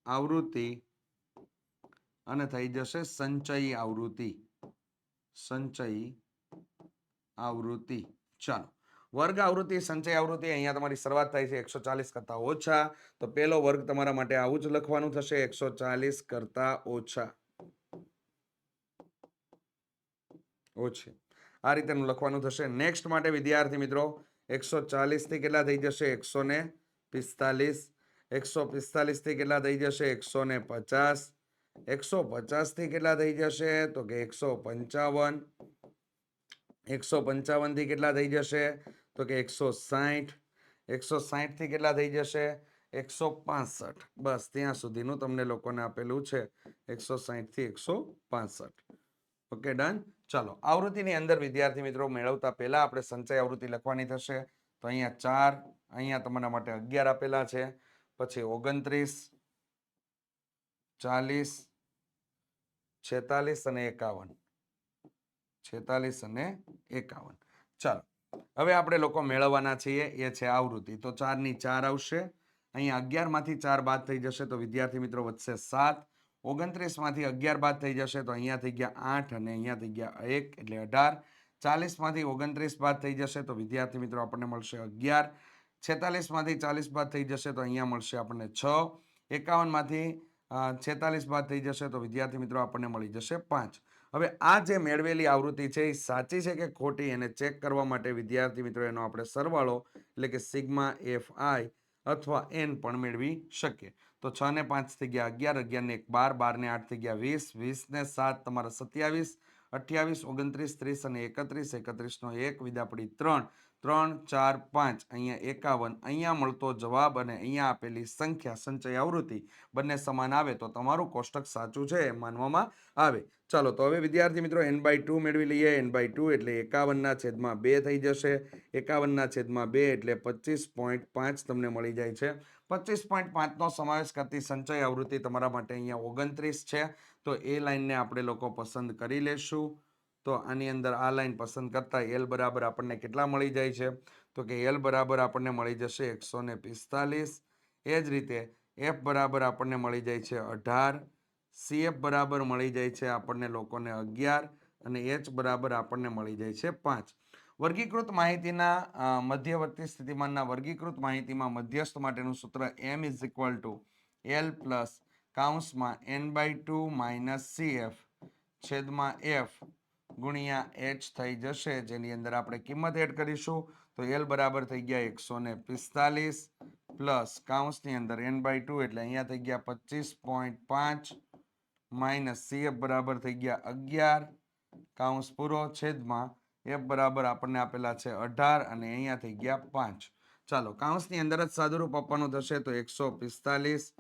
Speaker 1: આવૃત્તિ અને થઈ જશે સંચયી આવૃત્તિ. ચાલો વર્ગ આવૃત્તિ સંચય આવૃત્તિ. અહીંયા તમારી શરૂઆત થાય છે 140 કરતા ઓછા. તો પહેલો વર્ગ તમારા માટે આવું જ લખવાનું થશે 140 કરતા ઓછી. આ રીતેનું લખવાનું થશે. નેક્સ્ટ માટે વિદ્યાર્થી મિત્રો 140 થી કેટલા થઈ જશે? 145. 145 થી કેટલા થઈ જશે? 150. 150 થી કેટલા થઈ જશે? તો કે 155. 155 થી કેટલા થઈ જશે? તો કે 160. 160 થી કેટલા થઈ જશે? 165. બસ ત્યાં સુધીનું તમને લોકોને આપેલું છે 160 થી 165. Okay done. ચાલો આવૃત્તિની અંદર વિદ્યાર્થી મિત્રો મેળવતા પહેલા આપણે સંચય આવૃત્તિ લખવાની થશે. તો અહીંયા 4, અહીંયા તમારા માટે 11 આપેલા છે. પછી 29, 40, 46 અને 51. 46 અને 51. ચાલો હવે આપણે લોકો મેળવવાના છીએ એ છે આવૃત્તિ. તો 4 ની 4 આવશે. અહીંયા 11 માંથી 4 બાદ થઈ જશે તો વિદ્યાર્થી મિત્રો વધશે 7. 29 માંથી 11 બાદ થઈ જશે તો અહીંયા થઈ ગયા 8 અને અહીંયા થઈ ગયા 1 એટલે 18. 40 માંથી 29 બાદ થઈ જશે તો વિદ્યાર્થી મિત્રો આપણને મળશે 11. 46 માંથી 40 બાદ થઈ જશે તો અહીંયા મળશે આપણને 6. 51 માંથી 46 બાદ થઈ જશે તો વિદ્યાર્થી મિત્રો આપણને મળી જશે 5. હવે આ જે મેળવેલી આવૃત્તિ છે એ સાચી છે કે ખોટી એને ચેક કરવા માટે વિદ્યાર્થી મિત્રો એનો આપણે સરવાળો એટલે કે સિગ્મા fi અથવા n પણ મેળવી શકીએ. તો 6 ને 5 થઈ ગયા 11, 11 ને 1 12, 12 ને 8 થઈ ગયા 20, 20 ને 7 તમારા 27, 28, 29, 30 અને 31, 31 નો 1 વિદા પડી 3, 3, 4, 5 અહીંયા 51. અહીંયા મળતો જવાબ અને અહીંયા આપેલી સંખ્યા સંચય આવૃત્તિ બંને સમાન આવે તો તમારું કોષ્ટક સાચું છે એમ માનવામાં આવે. ચાલો તો હવે વિદ્યાર્થી મિત્રો n/2 મેળવી લઈએ. n/2 એટલે 51/2 થઈ જશે. 51/2 એટલે 25.5 તમને મળી જાય છે. 25.5 નો સમાવેશ કરતી સંચય આવૃત્તિ તમારા માટે અહીંયા 29 છે. તો એ લાઈનને આપણે લોકો પસંદ કરી લેશું. તો આની અંદર આ લાઈન પસંદ કરતા L બરાબર આપણને કેટલા મળી જાય છે? તો કે L બરાબર આપણને મળી જશે 145. એ જ રીતે F બરાબર આપણને મળી જાય છે 18. CF બરાબર મળી જાય છે આપણને લોકોને 11 અને H બરાબર આપણને મળી જાય છે 5. વર્ગીકૃત માહિતીના મધ્યવર્તી સ્થિતિમાનના વર્ગીકૃત માહિતીમાં મધ્યસ્થ માટેનું સૂત્ર M = L પ્લસ કૌંસમાં n/2 માઇનસ CF છેદમાં F ગુણ્યા H થઈ જશે, જેની અંદર આપણે કિંમત એડ કરીશું. તો L બરાબર થઈ ગયા 145 પ્લસ કૌંસની અંદર n/2 એટલે અહીંયા થઈ ગયા 25.5 માઇનસ CF બરાબર થઈ ગયા 11 કૌંસ પૂરો છેદમાં F બરાબર આપણને આપેલા છે 18 અને અહીંયા થઈ ગયા 5. ચાલો કૌંસની અંદર જ સાદુરૂપ આપવાનું થશે તો 145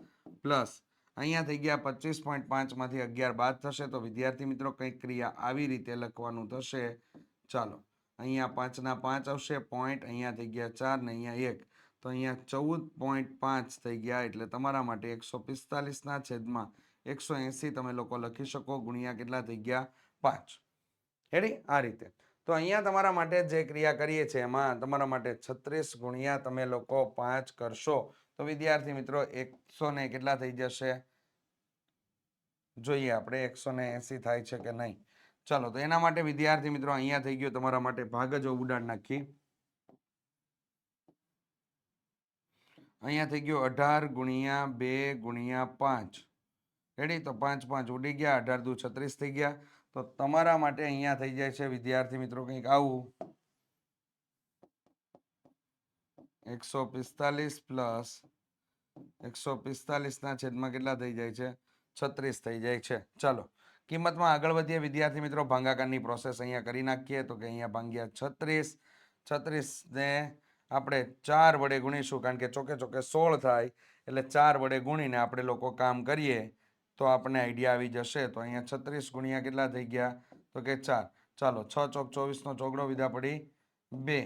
Speaker 1: પ્લસ અહીંયા થઈ ગયા 25.5 માંથી 11 બાદ થશે તો વિદ્યાર્થી મિત્રો કંઈક ક્રિયા આવી રીતે લખવાનું થશે. ચાલો અહીંયા 5 ના 5 આવશે પોઈન્ટ, અહીંયા થઈ ગયા 4 ને અહીંયા 1 તો અહીંયા 14.5 થઈ ગયા. એટલે તમારા માટે 145 ના છેદમાં 180 તમે લોકો લખી શકો ગુણ્યા કેટલા થઈ ગયા 5. રેડી? આ રીતે. તો અહીંયા તમારા માટે જે ક્રિયા કરીએ છીએ એમાં તમારા માટે 36 ગુણ્યા તમે લોકો 5 કરશો તો વિદ્યાર્થી મિત્રો 100 ને કેટલા થઈ જશે? જોઈએ આપણે 180 થાય છે કે નહીં. ચાલો તો એના માટે વિદ્યાર્થી મિત્રો અહીંયા થઈ ગયો તમારા માટે ભાગ જ ઉડાડ નાખી. અહીંયા થઈ ગયો 18 ગુણ્યા 2 ગુણ્યા 5. રેડી? તો 5 5 ઉડી ગયા, 18 દુ 36 થઈ ગયા. તો તમારા માટે અહીંયા થઈ જાય છે વિદ્યાર્થી મિત્રો કંઈક આવું 145 પ્લસ 145 ના છેદમાં કેટલા થઈ જાય છે? 36 થઈ જાય છે. ચાલો કિંમતમાં આગળ વધીએ વિદ્યાર્થી મિત્રો. ભાગાકારની પ્રોસેસ અહીંયા કરી નાખીએ તો કે અહીંયા ભાગ્યા 36. 36 ને આપણે 4 વડે ગુણીશું કારણ કે ચોકે ચોકે 16 થાય એટલે 4 વડે ગુણીને આપણે લોકો કામ કરીએ તો આપણને આઈડિયા આવી જશે. તો અહીંયા 36 ગુણ્યા કેટલા થઈ ગયા? તો કે 4. ચાલો 6 ચોક 24 નો ચોગડો વિધા પડી 2.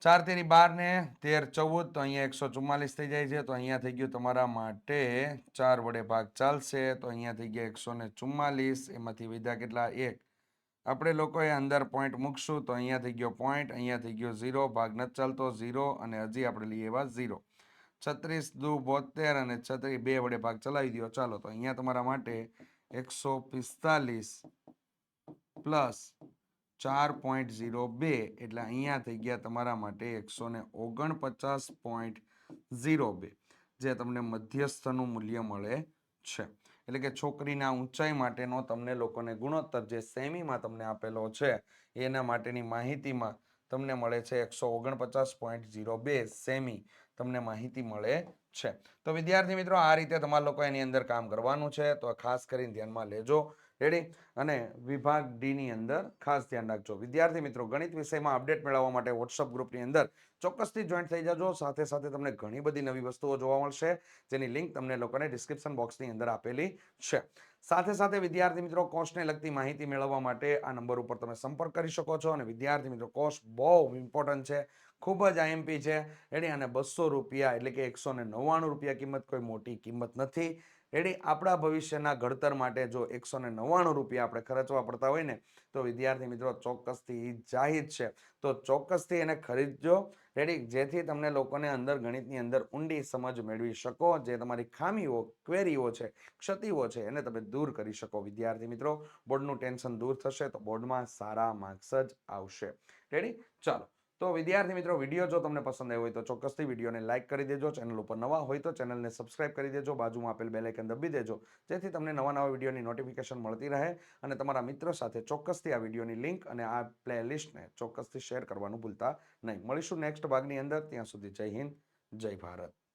Speaker 1: 4 તેરી 12 ને 13 14 તો અહીંયા 144 થઈ જાય છે. તો અહીંયા થઈ ગયું તમારા માટે 4 વડે ભાગ ચાલશે તો અહીંયા થઈ ગયા 144. એમાંથી વિધા કેટલા? 1. આપણે લોકોએ અંદર પોઈન્ટ મૂકશું તો અહીંયા થઈ ગયો પોઈન્ટ, અહીંયા થઈ ગયો 0, ભાગ નથી ચાલતો 0 અને હજી આપણે લઈએ એવા 0. 36 દુ 72 અને 36 2 વડે ભાગ ચલાવી દો. ચાલો તો અહીંયા તમારા માટે 145 પ્લસ 4.02 એટલે અહીંયા થઈ ગયા તમારા માટે 149.02 જે તમને મધ્યસ્થનું મૂલ્ય મળે છે. એટલે કે છોકરીના ઊંચાઈ માટેનો તમને લોકોને ગુણોત્તર જે સેમીમાં તમને આપેલો છે એના માટેની માહિતીમાં તમને મળે છે 149.02 સેમી તમને માહિતી મળે છે. તો વિદ્યાર્થી મિત્રો આ રીતે તમારા લોકો એની અંદર કામ કરવાનું છે. તો ખાસ કરીને ધ્યાનમાં લેજો. રેડી? અને વિભાગ ડી ની અંદર ખાસ ધ્યાન રાખજો. વિદ્યાર્થી મિત્રો ગણિત વિષયમાં અપડેટ મેળવવા માટે વોટ્સઅપ ગ્રુપની અંદર ચોક્કસથી જોઈન્ટ થઈ જજો. સાથે સાથે તમને ઘણી બધી નવી વસ્તુઓ જોવા મળશે જેની લિંક તમને લોકોને ડિસ્ક્રિપ્શન બોક્સની અંદર આપેલી છે. સાથે સાથે વિદ્યાર્થી મિત્રો કોર્સને લગતી માહિતી મેળવવા માટે આ નંબર ઉપર તમે સંપર્ક કરી શકો છો. અને વિદ્યાર્થી મિત્રો કોર્સ બહુ ઇમ્પોર્ટન્ટ છે, ખૂબ જ આઈએમપી છે. રેડી? અને 200 રૂપિયા એટલે કે 199 રૂપિયા કિંમત કોઈ મોટી કિંમત નથી. રેડી? આપણા ભવિષ્યના ઘડતર માટે જો 199 રૂપિયા આપણે ખર્ચવા પડતા હોય ને તો વિદ્યાર્થી મિત્રો ચોક્કસથી જાહિર છે તો ચોક્કસથી એને ખરીદજો. રેડી? જેથી તમને લોકોને અંદર ગણિતની અંદર ઊંડી સમજ મેળવી શકો, જે તમારી ખામીઓ ક્વેરીઓ છે ક્ષતિઓ છે એને તમે દૂર કરી શકો. વિદ્યાર્થી મિત્રો બોર્ડનું ટેન્શન દૂર થશે તો બોર્ડમાં સારા માર્ક્સ જ આવશે. રેડી? ચાલો તો વિદ્યાર્થી મિત્રો વિડીયો જો તમને પસંદ આવ્યો હોય તો ચોક્કસથી વિડીયોને લાઇક કરી દેજો. ચેનલ ઉપર નવા હોય તો ચેનલને સબસ્ક્રાઇબ કરી દેજો. બાજુમાં આપેલ બેલ આઇકન દબી દેજો જેથી તમને નવા નવા વિડીયોની નોટિફિકેશન મળતી રહે. અને તમારા મિત્રો સાથે ચોક્કસથી આ વિડીયોની લિંક અને આ પ્લેલિસ્ટને ચોક્કસથી શેર કરવાનું ભૂલતા નહીં. મળીશું નેક્સ્ટ ભાગની અંદર. ત્યાં સુધી જય હિન્દ, જય ભારત.